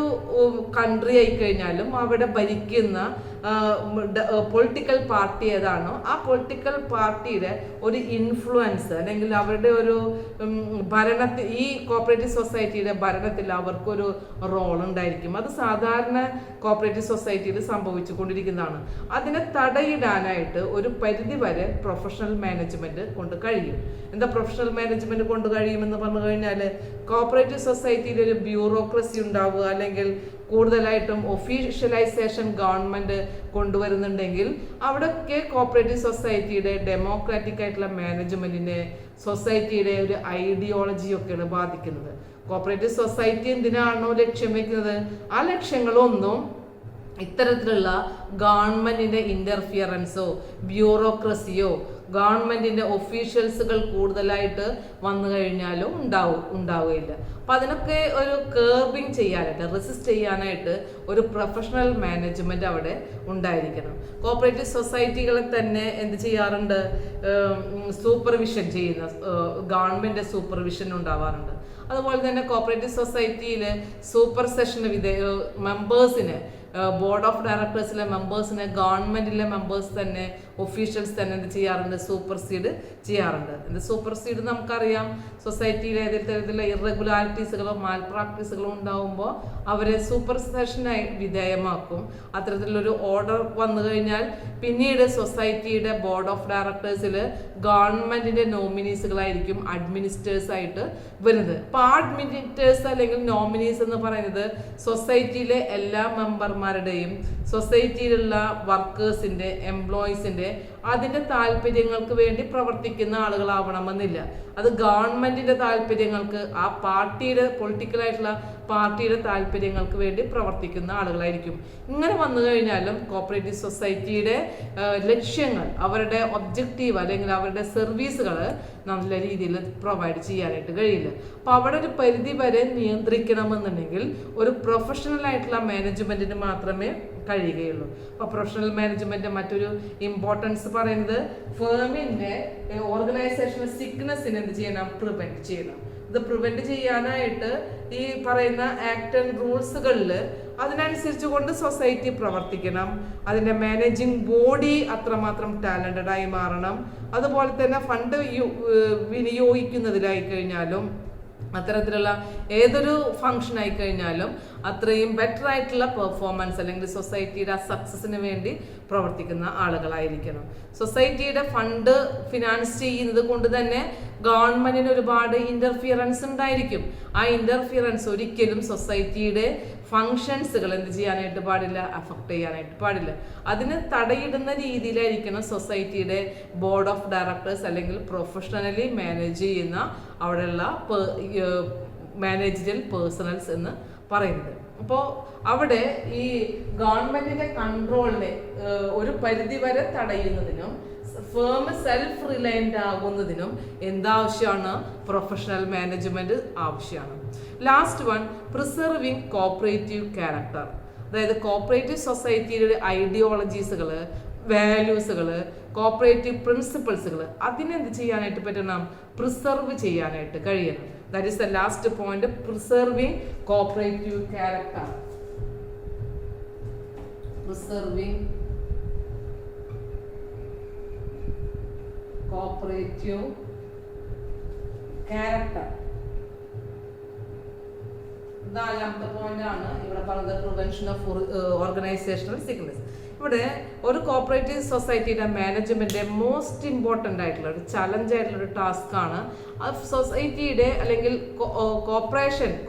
കൺട്രി ആയിക്കഴിഞ്ഞാലും അവിടെ ഭരിക്കുന്ന പൊളിറ്റിക്കൽ പാർട്ടി ഏതാണോ ആ പൊളിറ്റിക്കൽ പാർട്ടിയുടെ ഒരു ഇൻഫ്ലുവൻസ് അല്ലെങ്കിൽ അവരുടെ ഒരു ഭരണത്തിൽ ഈ കോപ്പറേറ്റീവ് സൊസൈറ്റിയുടെ ഭരണത്തിൽ അവർക്കൊരു റോൾ ഉണ്ടായിരിക്കും. അത് സാധാരണ കോപ്പറേറ്റീവ് സൊസൈറ്റിയിൽ സംഭവിച്ചു കൊണ്ടിരിക്കുന്നതാണ്. അതിനെ തടയിടാനായിട്ട് ഒരു പരിധി വരെ പ്രൊഫഷണൽ മാനേജ്മെന്റ് കൊണ്ട് കഴിയും. എന്താ പ്രൊഫഷണൽ മാനേജ്മെന്റ് കൊണ്ട് കഴിയുമെന്ന് പറഞ്ഞു കഴിഞ്ഞാൽ കോപ്പറേറ്റീവ് സൊസൈറ്റിയിൽ ഒരു ബ്യൂറോക്രസി ഉണ്ടാവുക അല്ലെങ്കിൽ കൂടുതലായിട്ടും ഒഫീഷ്യലൈസേഷൻ ഗവൺമെന്റ് കൊണ്ടുവരുന്നുണ്ടെങ്കിൽ അവിടെയൊക്കെ കോപ്പറേറ്റീവ് സൊസൈറ്റിയുടെ ഡെമോക്രാറ്റിക് ആയിട്ടുള്ള മാനേജ്മെന്റിനെ സൊസൈറ്റിയുടെ ഒരു ഐഡിയോളജിയൊക്കെയാണ് ബാധിക്കുന്നത്. കോപ്പറേറ്റീവ് സൊസൈറ്റി എന്തിനാണോ ലക്ഷ്യം വെക്കുന്നത് ആ ലക്ഷ്യങ്ങളൊന്നും ഇത്തരത്തിലുള്ള ഗവൺമെന്റിന്റെ ഇന്റർഫിയറൻസോ ബ്യൂറോക്രസിയോ ഗവൺമെന്റിന്റെ ഒഫീഷ്യൽസുകൾ കൂടുതലായിട്ട് വന്നു കഴിഞ്ഞാലും ഉണ്ടാവുകയില്ല. അപ്പൊ അതിനൊക്കെ ഒരു കേർബിങ് ചെയ്യാനായിട്ട് റെസിസ്റ്റ് ചെയ്യാനായിട്ട് ഒരു പ്രൊഫഷണൽ മാനേജ്മെന്റ് അവിടെ ഉണ്ടായിരിക്കണം. കോപ്പറേറ്റീവ് സൊസൈറ്റികളെ തന്നെ എന്ത് ചെയ്യാറുണ്ട്, സൂപ്പർവിഷൻ ചെയ്യുന്ന ഗവൺമെന്റ് സൂപ്പർവിഷൻ ഉണ്ടാവാറുണ്ട്. അതുപോലെ തന്നെ കോപ്പറേറ്റീവ് സൊസൈറ്റിയിൽ സൂപ്പർ സെഷന് മെമ്പേഴ്സിന് ബോർഡ് ഓഫ് ഡയറക്ടേഴ്സിലെ മെമ്പേഴ്സിനെ ഗവൺമെന്റിലെ മെമ്പേഴ്സ് തന്നെ ഒഫീഷ്യൽസ് തന്നെ എന്ത് ചെയ്യാറുണ്ട്, സൂപ്പർസീഡ് ചെയ്യാറുണ്ട്. എന്ത് സൂപ്പർസീഡ് നമുക്കറിയാം, സൊസൈറ്റിയിലെ ഏതെങ്കിലും തരത്തിലുള്ള ഇറഗുലാരിറ്റീസുകളോ മാൽ പ്രാക്ടീസുകളോ ഉണ്ടാവുമ്പോൾ അവരെ സൂപ്പർ സെഷനായി വിധേയമാക്കും. അത്തരത്തിലുള്ളൊരു ഓർഡർ വന്നു കഴിഞ്ഞാൽ പിന്നീട് സൊസൈറ്റിയുടെ ബോർഡ് ഓഫ് ഡയറക്ടേഴ്സിൽ ഗവൺമെന്റിന്റെ നോമിനീസുകളായിരിക്കും അഡ്മിനിസ്ട്രേഴ്സ് ആയിട്ട് വരുന്നത്. അപ്പോൾ ആ അഡ്മിനിസ്ട്രേഴ്സ് അല്ലെങ്കിൽ നോമിനീസ് എന്ന് പറയുന്നത് സൊസൈറ്റിയിലെ എല്ലാ മെമ്പർമാരുടെയും സൊസൈറ്റിയിലുള്ള വർക്കേഴ്സിന്റെ എംപ്ലോയീസിന്റെ അതിന്റെ താല്പര്യങ്ങൾക്ക് വേണ്ടി പ്രവർത്തിക്കുന്ന ആളുകളാവണമെന്നില്ല. അത് ഗവൺമെന്റിന്റെ താല്പര്യങ്ങൾക്ക് ആ പാർട്ടിയുടെ പൊളിറ്റിക്കലായിട്ടുള്ള പാർട്ടിയുടെ താല്പര്യങ്ങൾക്ക് വേണ്ടി പ്രവർത്തിക്കുന്ന ആളുകളായിരിക്കും. ഇങ്ങനെ വന്നു കഴിഞ്ഞാലും കോപ്പറേറ്റീവ് സൊസൈറ്റിയുടെ ലക്ഷ്യങ്ങൾ അവരുടെ ഒബ്ജക്റ്റീവ് അല്ലെങ്കിൽ അവരുടെ സർവീസുകൾ നല്ല രീതിയിൽ പ്രൊവൈഡ് ചെയ്യാനായിട്ട് കഴിയില്ല. അപ്പോൾ അവിടെ ഒരു പരിധി വരെ നിയന്ത്രിക്കണമെന്നുണ്ടെങ്കിൽ ഒരു പ്രൊഫഷണൽ ആയിട്ടുള്ള മാനേജ്മെന്റിന് മാത്രമേ കഴിയുകയുള്ളൂ. അപ്പോൾ പ്രൊഫഷണൽ മാനേജ്മെന്റ് മറ്റൊരു ഇമ്പോർട്ടൻസ് പറയുന്നത് ഫേമിന്റെ ഓർഗനൈസേഷണൽ സിക്നസിന് എന്ത് ചെയ്യണം, പ്രിവെന്റ് ചെയ്യണം. ഇത് പ്രിവെന്റ് ചെയ്യാനായിട്ട് ഈ പറയുന്ന ആക്ട് ആൻഡ് റൂൾസുകളിൽ അതിനനുസരിച്ച് കൊണ്ട് സൊസൈറ്റി പ്രവർത്തിക്കണം. അതിന്റെ മാനേജിങ് ബോഡി അത്രമാത്രം ടാലന്റഡ് ആയി മാറണം. അതുപോലെ തന്നെ ഫണ്ട് വിനിയോഗിക്കുന്നതിലായി കഴിഞ്ഞാലും അത്തരത്തിലുള്ള ഏതൊരു ഫംഗ്ഷൻ ആയി കഴിഞ്ഞാലും അത്രയും ബെറ്റർ ആയിട്ടുള്ള പെർഫോമൻസ് അല്ലെങ്കിൽ സൊസൈറ്റിയുടെ സക്സസിന് വേണ്ടി പ്രവർത്തിക്കുന്ന ആളുകളായിരിക്കണം. സൊസൈറ്റിയുടെ ഫണ്ട് ഫിനാൻസ് ചെയ്യുന്നത് കൊണ്ട് തന്നെ ഗവൺമെന്റിന് ഒരുപാട് ഇന്റർഫിയറൻസ് ഉണ്ടായിരിക്കും. ആ ഇന്റർഫിയറൻസ് ഒരിക്കലും സൊസൈറ്റിയുടെ ഫങ്ഷൻസുകൾ എന്ത് ചെയ്യാനായിട്ട് പാടില്ല, അഫക്ട് ചെയ്യാനായിട്ട് പാടില്ല. അതിന് തടയിടുന്ന രീതിയിലായിരിക്കണം സൊസൈറ്റിയുടെ ബോർഡ് ഓഫ് ഡയറക്ടേഴ്സ് അല്ലെങ്കിൽ പ്രൊഫഷണലി മാനേജ് ചെയ്യുന്ന അവിടെയുള്ള മാനേജറിയൽ പേഴ്സണൽസ് എന്ന് പറയുന്നത്. അപ്പോൾ അവിടെ ഈ ഗവൺമെന്റിന്റെ കൺട്രോളിനെ ഒരു പരിധി വരെ തടയുന്നതിനും ഫേം സെൽഫ് റിലയന്റ് ആകുന്നതിനും എന്താവശ്യമാണ്, പ്രൊഫഷണൽ മാനേജ്മെന്റ് ആവശ്യമാണ്. Last one, preserving cooperative character. അതായത് കോപ്പറേറ്റീവ് സൊസൈറ്റിയുടെ ഐഡിയോളജീസുകൾ, വാല്യൂസുകൾ, കോപ്പറേറ്റീവ് പ്രിൻസിപ്പിൾസുകൾ അതിനെന്ത് ചെയ്യാനായിട്ട് പറ്റണം, പ്രിസർവ് ചെയ്യാനായിട്ട് കഴിയണം. That is the last point, preserving cooperative character. Preserving cooperative character. നാലാമത്തെ പോയിന്റ് ആണ് ഇവിടെ പറയുന്നത്, പ്രിവെൻഷൻ ഓഫ് ഓർഗനൈസേഷണൽ സിക്നസ്. ഇവിടെ ഒരു കോപ്പറേറ്റീവ് സൊസൈറ്റിയുടെ മാനേജ്മെന്റ് മോസ്റ്റ് ഇമ്പോർട്ടൻ്റ് ആയിട്ടുള്ള ഒരു ചലഞ്ച് ആയിട്ടുള്ള ഒരു ടാസ്ക് ആണ് സൊസൈറ്റിയുടെ അല്ലെങ്കിൽ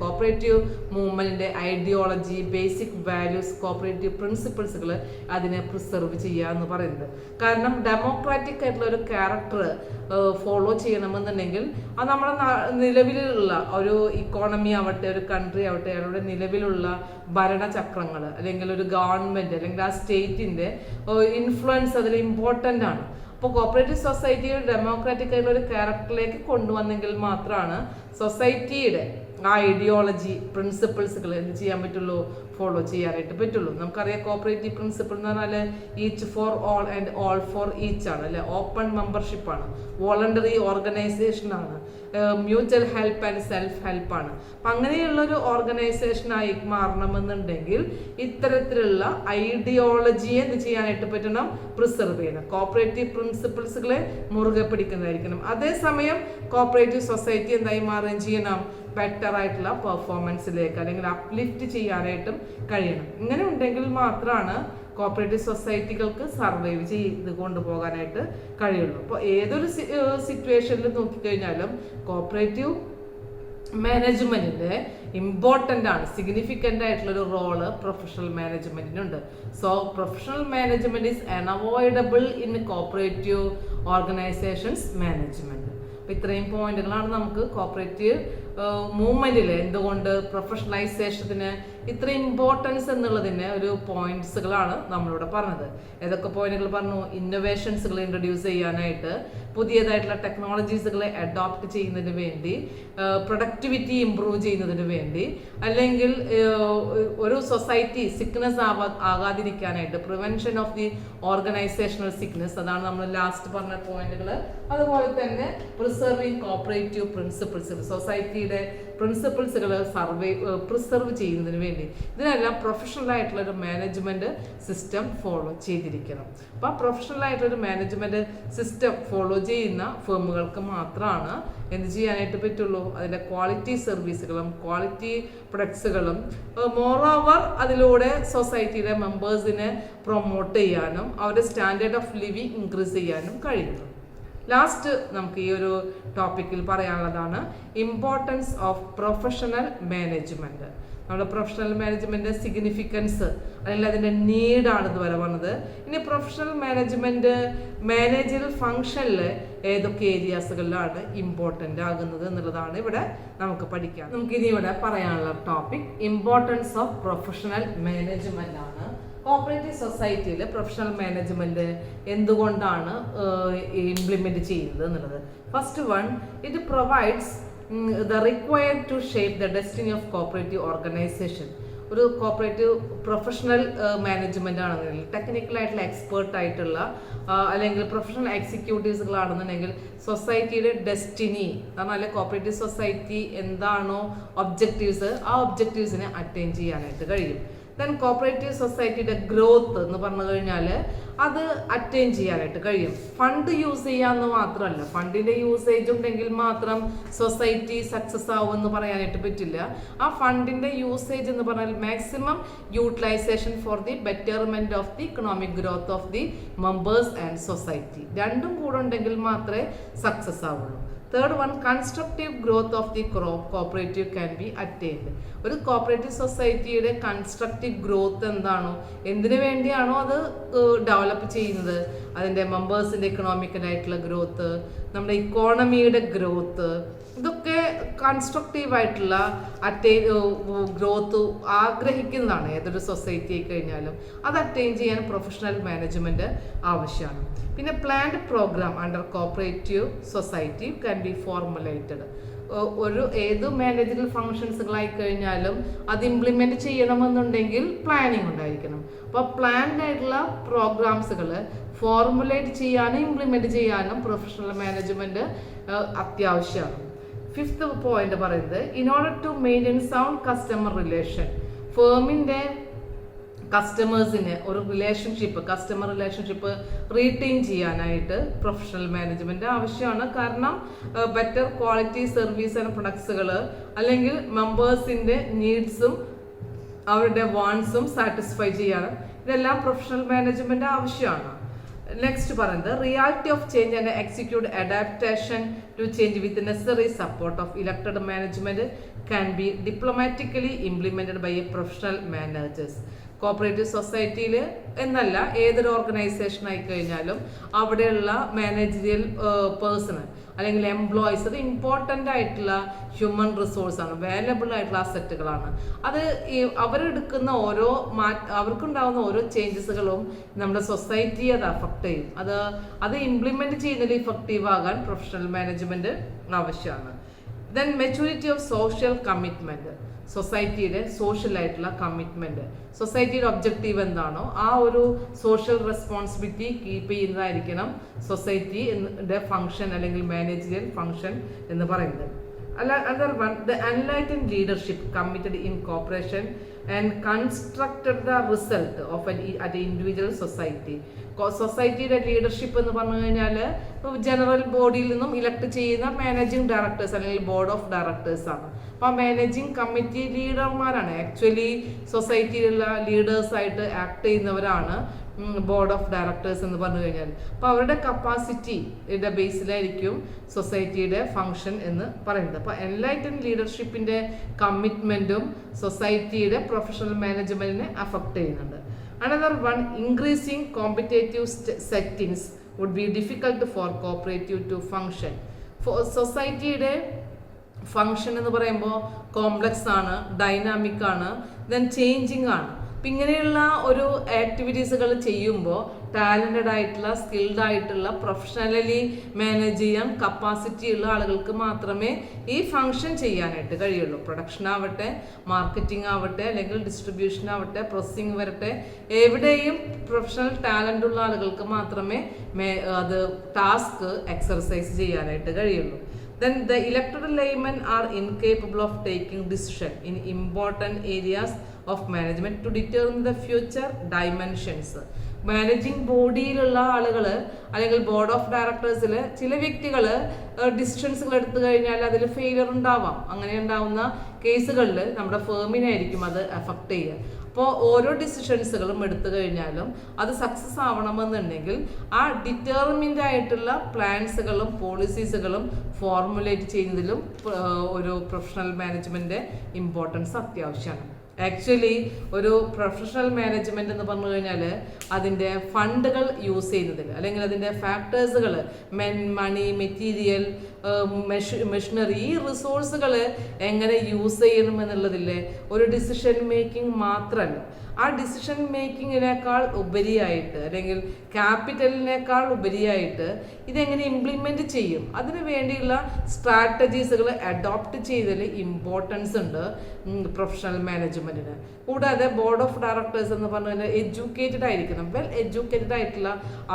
കോപ്പറേറ്റീവ് മൂവ്മെന്റിന്റെ ഐഡിയോളജി, ബേസിക് വാല്യൂസ്, കോപ്പറേറ്റീവ് പ്രിൻസിപ്പിൾസുകൾ അതിനെ പ്രിസർവ് ചെയ്യുക എന്ന് പറയുന്നത്. കാരണം ഡെമോക്രാറ്റിക് ആയിട്ടുള്ള ഒരു ക്യാരക്ടർ ഫോളോ ചെയ്യണമെന്നുണ്ടെങ്കിൽ അത് നമ്മുടെ നിലവിലുള്ള ഒരു ഇക്കോണമി ആവട്ടെ, ഒരു കൺട്രി ആവട്ടെ, അവരുടെ നിലവിലുള്ള ഭരണചക്രങ്ങൾ അല്ലെങ്കിൽ ഒരു ഗവൺമെന്റ് അല്ലെങ്കിൽ ആ സ്റ്റേറ്റിന്റെ ഇൻഫ്ലുവൻസ് അതിൽ ഇമ്പോർട്ടൻ്റ് ആണ്. അപ്പോൾ കോപ്പറേറ്റീവ് സൊസൈറ്റിയെ ഡെമോക്രാറ്റിക് ആയിട്ടുള്ള ഒരു ക്യാരക്ടറിലേക്ക് കൊണ്ടുവന്നെങ്കിൽ മാത്രമാണ് സൊസൈറ്റിയുടെ ആ ഐഡിയോളജി, പ്രിൻസിപ്പിൾസുകൾ എന്ത് ചെയ്യാൻ പറ്റുള്ളൂ, ഫോളോ ചെയ്യാനായിട്ട് പറ്റുള്ളൂ. നമുക്കറിയാം കോപ്പറേറ്റീവ് പ്രിൻസിപ്പിൾ എന്ന് പറഞ്ഞാൽ each for all and all for each ആണ് അല്ലെ. ഓപ്പൺ മെമ്പർഷിപ്പ് ആണ്, വോളണ്ടറി ഓർഗനൈസേഷൻ ആണ്, mutual help and self help ആണ്. അപ്പം അങ്ങനെയുള്ളൊരു ഓർഗനൈസേഷനായി മാറണമെന്നുണ്ടെങ്കിൽ ഇത്തരത്തിലുള്ള ഐഡിയോളജിയെ എന്ത് ചെയ്യാനായിട്ട് പറ്റണം, പ്രിസർവ് ചെയ്യണം. കോപ്പറേറ്റീവ് പ്രിൻസിപ്പിൾസുകളെ മുറുകെ പിടിക്കുന്നതായിരിക്കണം. അതേസമയം കോപ്പറേറ്റീവ് സൊസൈറ്റി എന്തായി മാറുകയും ചെയ്യണം, ബെറ്റർ ആയിട്ടുള്ള പെർഫോമൻസിലേക്ക് അല്ലെങ്കിൽ അപ്ലിഫ്റ്റ് ചെയ്യാനായിട്ടും കഴിയണം. ഇങ്ങനെ ഉണ്ടെങ്കിൽ മാത്രമാണ് കോപ്പറേറ്റീവ് സൊസൈറ്റികൾക്ക് സർവൈവ് ചെയ്ത് കൊണ്ടുപോകാനായിട്ട് കഴിയുള്ളൂ. അപ്പോൾ ഏതൊരു സിറ്റുവേഷനിൽ നോക്കിക്കഴിഞ്ഞാലും കോപ്പറേറ്റീവ് മാനേജ്മെന്റിന്റെ ഇമ്പോർട്ടൻ്റ് ആണ്, സിഗ്നിഫിക്കൻ്റ് ആയിട്ടുള്ളൊരു റോള് പ്രൊഫഷണൽ മാനേജ്മെന്റിനുണ്ട്. So professional management is unavoidable in cooperative organisations management. അപ്പോൾ ഇത്രയും പോയിന്റുകളാണ് നമുക്ക് കോപ്പറേറ്റീവ് മൂവ്മെന്റിൽ എന്തുകൊണ്ട് പ്രൊഫഷണലൈസേഷത്തിന് ഇത്ര ഇമ്പോർട്ടൻസ് എന്നുള്ളതിന് ഒരു പോയിന്റ്സുകളാണ് നമ്മളിവിടെ പറഞ്ഞത്. ഏതൊക്കെ പോയിന്റുകൾ പറഞ്ഞു? ഇന്നോവേഷൻസുകൾ ഇൻട്രൊഡ്യൂസ് ചെയ്യാനായിട്ട്, പുതിയതായിട്ടുള്ള ടെക്നോളജീസുകളെ അഡോപ്റ്റ് ചെയ്യുന്നതിന് വേണ്ടി, പ്രൊഡക്ടിവിറ്റി ഇംപ്രൂവ് ചെയ്യുന്നതിന് വേണ്ടി, അല്ലെങ്കിൽ ഒരു സൊസൈറ്റി സിക്നസ് ആകാതിരിക്കാനായിട്ട്, prevention of the organisational sickness, അതാണ് നമ്മൾ ലാസ്റ്റ് പറഞ്ഞ പോയിന്റുകൾ. അതുപോലെ തന്നെ പ്രിസർവിങ് കോപ്പറേറ്റീവ് പ്രിൻസിപ്പിൾസ്, സൊസൈറ്റിയുടെ പ്രിൻസിപ്പിൾസുകൾ പ്രിസർവ് ചെയ്യുന്നതിന് വേണ്ടി, ഇതിനെല്ലാം പ്രൊഫഷണൽ ആയിട്ടുള്ള ഒരു മാനേജ്മെന്റ് സിസ്റ്റം ഫോളോ ചെയ്തിരിക്കണം. അപ്പോൾ ആ പ്രൊഫഷണൽ ആയിട്ടുള്ളൊരു മാനേജ്മെന്റ് സിസ്റ്റം ഫോളോ ചെയ്യുന്ന ഫേമുകൾക്ക് മാത്രമാണ് എന്ത് ചെയ്യാനായിട്ട് പറ്റുള്ളൂ, അതിൻ്റെ ക്വാളിറ്റി സർവീസുകളും ക്വാളിറ്റി പ്രൊഡക്ട്സുകളും മോറോവർ അതിലൂടെ സൊസൈറ്റിയിലെ മെമ്പേഴ്സിനെ പ്രൊമോട്ട് ചെയ്യാനും അവരുടെ സ്റ്റാൻഡേർഡ് ഓഫ് ലിവിങ് ഇൻക്രീസ് ചെയ്യാനും കഴിയുന്നു. ലാസ്റ്റ് നമുക്ക് ഈ ഒരു ടോപ്പിക്കിൽ പറയാനുള്ളതാണ് ഇമ്പോർട്ടൻസ് ഓഫ് പ്രൊഫഷണൽ മാനേജ്മെന്റ്. നമ്മുടെ പ്രൊഫഷണൽ മാനേജ്മെന്റ് സിഗ്നിഫിക്കൻസ് അല്ലെങ്കിൽ അതിൻ്റെ നീഡാണ് ഇതുവരെ വന്നത്. ഇനി പ്രൊഫഷണൽ മാനേജ്മെന്റ് മാനേജറൽ ഫംഗ്ഷനിൽ ഏതൊക്കെ ഏരിയാസുകളിലാണ് ഇമ്പോർട്ടൻ്റ് ആകുന്നത് എന്നുള്ളതാണ് ഇവിടെ നമുക്ക് പഠിക്കാം. നമുക്കിനി ഇവിടെ പറയാനുള്ള topic importance of professional management ആണ്. കോപ്പറേറ്റീവ് സൊസൈറ്റിയിൽ പ്രൊഫഷണൽ മാനേജ്മെന്റ് എന്തുകൊണ്ടാണ് ഇംപ്ലിമെന്റ് ചെയ്യുന്നത് എന്നുള്ളത്. First one, it provides the required to shape the destiny of cooperative organisation. ഒരു കോപ്പറേറ്റീവ് പ്രൊഫഷണൽ മാനേജ്മെന്റ് ആണെന്നുണ്ടെങ്കിൽ, ടെക്നിക്കലായിട്ടുള്ള എക്സ്പേർട്ട് ആയിട്ടുള്ള അല്ലെങ്കിൽ പ്രൊഫഷണൽ എക്സിക്യൂട്ടീവ്സുകളാണെന്നുണ്ടെങ്കിൽ സൊസൈറ്റിയുടെ ഡെസ്റ്റിനി പറഞ്ഞാൽ കോപ്പറേറ്റീവ് സൊസൈറ്റി എന്താണോ ഒബ്ജക്റ്റീവ്സ്, ആ ഒബ്ജക്റ്റീവ്സിനെ അറ്റൈൻ ചെയ്യാനായിട്ട് കഴിയും. ദെൻ കോപ്പറേറ്റീവ് സൊസൈറ്റിയുടെ ഗ്രോത്ത് എന്ന് പറഞ്ഞു കഴിഞ്ഞാൽ അത് അറ്റൈൻ ചെയ്യാനായിട്ട് കഴിയും. ഫണ്ട് യൂസ് ചെയ്യാമെന്ന് മാത്രമല്ല, ഫണ്ടിൻ്റെ യൂസേജ് ഉണ്ടെങ്കിൽ മാത്രം സൊസൈറ്റി സക്സസ് ആവും എന്ന് പറയാനായിട്ട് പറ്റില്ല. ആ ഫണ്ടിൻ്റെ യൂസേജ് എന്ന് പറഞ്ഞാൽ maximum utilisation for the betterment of the economic growth of the members and society, രണ്ടും കൂടെ ഉണ്ടെങ്കിൽ മാത്രമേ സക്സസ് ആവുള്ളൂ. Third one, constructive growth of the cooperative can be attained. ഒരു കോപ്പറേറ്റീവ് സൊസൈറ്റിയുടെ കൺസ്ട്രക്റ്റീവ് ഗ്രോത്ത് എന്താണോ, എന്തിനു വേണ്ടിയാണോ അത് ഡെവലപ്പ് ചെയ്യുന്നത്, അതിൻ്റെ മെമ്പേഴ്സിൻ്റെ ഇക്കണോമിക്കലായിട്ടുള്ള ഗ്രോത്ത്, നമ്മുടെ ഇക്കോണമിയുടെ ഗ്രോത്ത്, ഇതൊക്കെ കൺസ്ട്രക്റ്റീവ് ആയിട്ടുള്ള ഗ്രോത്ത് ആഗ്രഹിക്കുന്നതാണ് ഏതൊരു സൊസൈറ്റി ആയി കഴിഞ്ഞാലും. അത് അറ്റൈൻ ചെയ്യാൻ പ്രൊഫഷണൽ മാനേജ്മെന്റ് ആവശ്യമാണ്. പിന്നെ planned programme under cooperative society can be formulated. ഏത് മാനേജറൽ ഫങ്ഷൻസുകളായി കഴിഞ്ഞാലും അത് ഇംപ്ലിമെന്റ് ചെയ്യണമെന്നുണ്ടെങ്കിൽ പ്ലാനിങ് ഉണ്ടായിരിക്കണം. അപ്പോൾ പ്ലാൻഡ് ആയിട്ടുള്ള പ്രോഗ്രാംസുകൾ ഫോർമുലേറ്റ് ചെയ്യാനും ഇംപ്ലിമെന്റ് ചെയ്യാനും പ്രൊഫഷണൽ മാനേജ്മെന്റ് അത്യാവശ്യമാണ്. ഫിഫ്ത്ത് പോയിന്റ് പറയുന്നത്, in order to maintain sound customer relation, ഫേമിൻ്റെ കസ്റ്റമേഴ്സിന് ഒരു കസ്റ്റമർ റിലേഷൻഷിപ്പ് റീറ്റെയിൻ ചെയ്യാനായിട്ട് പ്രൊഫഷണൽ മാനേജ്മെന്റ് ആവശ്യമാണ്. കാരണം ബെറ്റർ ക്വാളിറ്റി സർവീസ് ആൻഡ് പ്രൊഡക്ട്സുകൾ അല്ലെങ്കിൽ മെമ്പേഴ്സിൻ്റെ നീഡ്സും അവരുടെ വാണ്ട്സും സാറ്റിസ്ഫൈ ചെയ്യാനും ഇതെല്ലാം പ്രൊഫഷണൽ മാനേജ്മെന്റ് ആവശ്യമാണ്. നെക്സ്റ്റ് പറയുന്നത് reality of change and execute adaptation to change with necessary support of elected management can be diplomatically implemented by a professional managers. Cooperative സൊസൈറ്റിയിൽ എന്നല്ല, ഏതൊരു ഓർഗനൈസേഷൻ ആയി കഴിഞ്ഞാലും അവിടെയുള്ള മാനേജറിയൽ പേഴ്സണ് അല്ലെങ്കിൽ എംപ്ലോയീസ് അത് ഇമ്പോർട്ടൻ്റ് ആയിട്ടുള്ള ഹ്യൂമൻ റിസോഴ്സാണ്, വാല്യബിൾ ആയിട്ടുള്ള അസറ്റുകളാണ്. അത് അവരെടുക്കുന്ന അവർക്കുണ്ടാകുന്ന ഓരോ ചേഞ്ചസുകളും നമ്മുടെ സൊസൈറ്റിയെ അത് അഫക്റ്റ് ചെയ്യും. അത് ഇംപ്ലിമെന്റ് ചെയ്യുന്നതിൽ ഇഫക്റ്റീവ് ആകാൻ പ്രൊഫഷണൽ മാനേജ്മെന്റ് ആവശ്യമാണ്. Then maturity of social commitment, സൊസൈറ്റിയുടെ സോഷ്യൽ ആയിട്ടുള്ള കമ്മിറ്റ്മെന്റ്, സൊസൈറ്റിയുടെ ഒബ്ജക്റ്റീവ് എന്താണോ ആ ഒരു സോഷ്യൽ റെസ്പോൺസിബിലിറ്റി കീപ്പ് ചെയ്യുന്നതായിരിക്കണം സൊസൈറ്റിയുടെ ഫംഗ്ഷൻ അല്ലെങ്കിൽ മാനേജറിയൽ ഫംഗ്ഷൻ എന്ന് പറയുന്നത്. Another one, the enlightened leadership committed in cooperation and constructed the result of an individual society. സൊസൈറ്റിയുടെ ലീഡർഷിപ്പ് എന്ന് പറഞ്ഞു കഴിഞ്ഞാൽ ജനറൽ ബോഡിയിൽ നിന്നും ഇലക്ട് ചെയ്യുന്ന മാനേജിംഗ് ഡയറക്ടേഴ്സ് അല്ലെങ്കിൽ ബോർഡ് ഓഫ് ഡയറക്ടേഴ്സ് ആണ്. അപ്പോൾ ആ മാനേജിംഗ് കമ്മിറ്റി ലീഡർമാരാണ് ആക്ച്വലി സൊസൈറ്റിയിലുള്ള ലീഡേഴ്സായിട്ട് ആക്ട് ചെയ്യുന്നവരാണ് ബോർഡ് ഓഫ് ഡയറക്ടേഴ്സ് എന്ന് പറഞ്ഞു കഴിഞ്ഞാൽ. അപ്പോൾ അവരുടെ കപ്പാസിറ്റിയുടെ ബേസിലായിരിക്കും സൊസൈറ്റിയുടെ ഫംഗ്ഷൻ എന്ന് പറയുന്നത്. അപ്പോൾ എൻലൈറ്റൻ ലീഡർഷിപ്പിന്റെ കമ്മിറ്റ്മെന്റും സൊസൈറ്റിയുടെ പ്രൊഫഷണൽ മാനേജ്മെന്റിനെ അഫക്ട് ചെയ്യുന്നുണ്ട്. Another one, increasing competitive settings would be difficult for cooperative to function. For സൊസൈറ്റിയുടെ ഫംഗ്ഷൻ എന്ന് പറയുമ്പോൾ കോംപ്ലക്സ് ആണ്, ഡൈനാമിക് ആണ്, ദെൻ ചേഞ്ചിങ് ആണ്. അപ്പം ഇങ്ങനെയുള്ള ഒരു ആക്ടിവിറ്റീസുകൾ ചെയ്യുമ്പോൾ ടാലൻറ്റഡ് ആയിട്ടുള്ള സ്കിൽഡ് ആയിട്ടുള്ള പ്രൊഫഷണലി മാനേജ് ചെയ്യാൻ കപ്പാസിറ്റി ഉള്ള ആളുകൾക്ക് മാത്രമേ ഈ ഫംഗ്ഷൻ ചെയ്യാനായിട്ട് കഴിയുള്ളൂ. പ്രൊഡക്ഷൻ ആവട്ടെ, മാർക്കറ്റിംഗ് ആവട്ടെ, അല്ലെങ്കിൽ ഡിസ്ട്രിബ്യൂഷൻ ആവട്ടെ, പ്രോസസ്സിംഗ് വരട്ടെ, എവിടെയും പ്രൊഫഷണൽ ടാലൻ്റ് ഉള്ള ആളുകൾക്ക് മാത്രമേ അത് ടാസ്ക് എക്സർസൈസ് ചെയ്യാനായിട്ട് കഴിയുള്ളൂ. Then the elected laymen are incapable of taking decision in important areas of management to determine the future dimensions. Managing ബോഡിയിലുള്ള ആളുകൾ അല്ലെങ്കിൽ ബോർഡ് ഓഫ് ഡയറക്ടേഴ്സിൽ ചില വ്യക്തികൾ ഡിസിഷൻസുകൾ എടുത്തു കഴിഞ്ഞാൽ അതിൽ ഫെയിലിയർ ഉണ്ടാവാം. അങ്ങനെ ഉണ്ടാവുന്ന കേസുകളിൽ നമ്മുടെ ഫേമിനായിരിക്കും അത് എഫക്റ്റ് ചെയ്യുക. അപ്പോൾ ഓരോ ഡിസിഷൻസുകളും എടുത്തു കഴിഞ്ഞാലും അത് സക്സസ് ആവണമെന്നുണ്ടെങ്കിൽ ആ ഡിറ്റർമിൻഡ് ആയിട്ടുള്ള പ്ലാൻസുകളും പോളിസീസുകളും ഫോർമുലേറ്റ് ചെയ്യുന്നതിലും ഒരു പ്രൊഫഷണൽ മാനേജ്മെന്റ് ഇമ്പോർട്ടൻസ് അത്യാവശ്യമാണ്. ആക്ച്വലി ഒരു പ്രൊഫഷണൽ മാനേജ്മെന്റ് എന്ന് പറഞ്ഞു കഴിഞ്ഞാൽ അതിൻ്റെ ഫണ്ടുകൾ യൂസ് ചെയ്യുന്നതിൽ അല്ലെങ്കിൽ അതിൻ്റെ ഫാക്ടേഴ്സുകൾ മണി, മെറ്റീരിയൽ, മെഷീനറി, ഈ റിസോഴ്സുകൾ എങ്ങനെ യൂസ് ചെയ്യണം എന്നുള്ളതില്ലേ ഒരു ഡിസിഷൻ മേക്കിംഗ് മാത്രമല്ല, ആ ഡിസിഷൻ മേക്കിങ്ങിനേക്കാൾ ഉപരിയായിട്ട് അല്ലെങ്കിൽ ക്യാപിറ്റലിനേക്കാൾ ഉപരിയായിട്ട് ഇതെങ്ങനെ ഇംപ്ലിമെൻറ്റ് ചെയ്യും അതിനു വേണ്ടിയുള്ള സ്ട്രാറ്റജീസുകൾ അഡോപ്റ്റ് ചെയ്തതിൽ ഇമ്പോർട്ടൻസ് ഉണ്ട് പ്രൊഫഷണൽ മാനേജ്മെൻറ്റിന്. കൂടാതെ ബോർഡ് ഓഫ് ഡയറക്ടേഴ്സ് എന്ന് പറഞ്ഞു കഴിഞ്ഞാൽ എഡ്യൂക്കേറ്റഡ് ആയിരിക്കണം. വെൽ എഡ്യൂക്കേറ്റഡ് ആയിട്ടുള്ള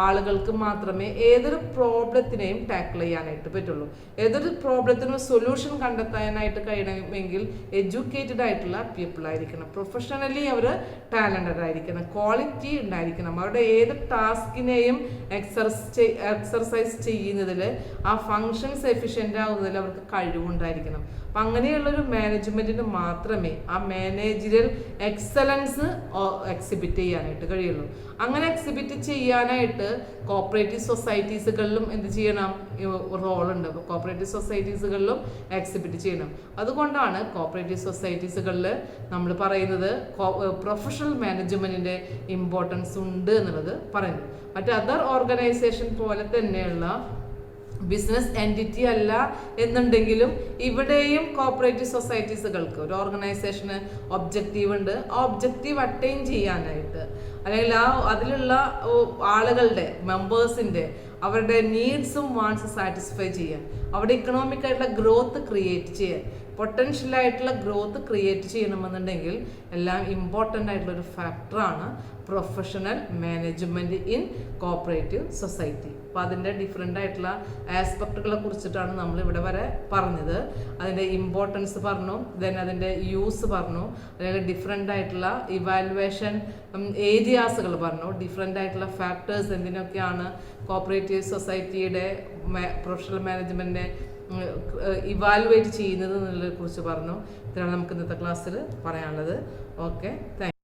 ആളുകൾക്ക് മാത്രമേ ഏതൊരു പ്രോബ്ലത്തിനെയും ടാക്കിൾ ചെയ്യാനായിട്ട് പറ്റുള്ളൂ. ഏതൊരു പ്രോബ്ലത്തിനും സൊല്യൂഷൻ കണ്ടെത്താനായിട്ട് കഴിയണമെങ്കിൽ എഡ്യൂക്കേറ്റഡ് ആയിട്ടുള്ള പീപ്പിൾ ആയിരിക്കണം. പ്രൊഫഷണലി അവർ ടാലൻറ്റഡ് ആയിരിക്കണം, ക്വാളിറ്റി ഉണ്ടായിരിക്കണം. അവരുടെ ഏത് ടാസ്കിനെയും എക്സർസൈസ് ചെയ്യുന്നതിൽ ആ ഫങ്ഷൻസ് എഫിഷ്യൻ്റ് ആവുന്നതിൽ അവർക്ക് കഴിവുണ്ടായിരിക്കണം. അപ്പം അങ്ങനെയുള്ളൊരു മാനേജ്മെൻറ്റിന് മാത്രമേ ആ മാനേജറിയൽ എക്സലൻസ് എക്സിബിറ്റ് ചെയ്യാനായിട്ട് കഴിയുള്ളൂ. അങ്ങനെ എക്സിബിറ്റ് ചെയ്യാനായിട്ട് കോപ്പറേറ്റീവ് സൊസൈറ്റീസുകളിലും എന്ത് ചെയ്യണം, റോളുണ്ട്. അപ്പോൾ കോപ്പറേറ്റീവ് സൊസൈറ്റീസുകളിലും എക്സിബിറ്റ് ചെയ്യണം. അതുകൊണ്ടാണ് കോപ്പറേറ്റീവ് സൊസൈറ്റീസുകളിൽ നമ്മൾ പറയുന്നത് പ്രൊഫഷണൽ മാനേജ്മെൻറ്റിൻ്റെ ഇമ്പോർട്ടൻസ് ഉണ്ട് എന്നുള്ളത് പറയുന്നത്. മറ്റ് അതർ ഓർഗനൈസേഷൻ പോലെ തന്നെയുള്ള ബിസിനസ് എൻറ്റിറ്റി അല്ല എന്നുണ്ടെങ്കിലും ഇവിടെയും കോപ്പറേറ്റീവ് സൊസൈറ്റീസുകൾക്ക് ഒരു ഓർഗനൈസേഷന് ഒബ്ജക്റ്റീവ് ഉണ്ട്. ആ ഒബ്ജക്റ്റീവ് അറ്റൈൻ ചെയ്യാനായിട്ട് അല്ലെങ്കിൽ അതിലുള്ള ആളുകളുടെ മെമ്പേഴ്സിൻ്റെ അവരുടെ നീഡ്സും വാണ്ട്സും സാറ്റിസ്ഫൈ ചെയ്യാൻ, അവിടെ ഇക്കണോമിക് ആയിട്ടുള്ള ഗ്രോത്ത് ക്രിയേറ്റ് ചെയ്യാൻ, പൊട്ടൻഷ്യലായിട്ടുള്ള ഗ്രോത്ത് ക്രിയേറ്റ് ചെയ്യണമെന്നുണ്ടെങ്കിൽ എല്ലാം ഇമ്പോർട്ടൻ്റ് ആയിട്ടുള്ളൊരു ഫാക്ടറാണ് professional management in cooperative society. അപ്പോൾ അതിൻ്റെ ഡിഫറെൻ്റ് ആയിട്ടുള്ള ആസ്പെക്റ്റുകളെ കുറിച്ചിട്ടാണ് നമ്മൾ ഇവിടെ വരെ പറഞ്ഞത്. അതിൻ്റെ ഇമ്പോർട്ടൻസ് പറഞ്ഞു, ദെൻ അതിൻ്റെ യൂസ് പറഞ്ഞു, അല്ലെങ്കിൽ ഡിഫറെൻ്റ് ആയിട്ടുള്ള ഇവാലുവേഷൻ ഏരിയാസുകൾ പറഞ്ഞു, ഡിഫറെൻ്റ് ആയിട്ടുള്ള ഫാക്ടേഴ്സ് എന്തിനൊക്കെയാണ് കോപ്പറേറ്റീവ് സൊസൈറ്റിയുടെ പ്രൊഫഷണൽ മാനേജ്മെൻറ്റിനെ ഇവാലുവേറ്റ് ചെയ്യുന്നത് എന്നുള്ളതിനെ കുറിച്ച് പറഞ്ഞു. ഇത്രയാണ് നമുക്ക് ഇന്നത്തെ ക്ലാസ്സിൽ പറയാനുള്ളത്. Okay, thank you.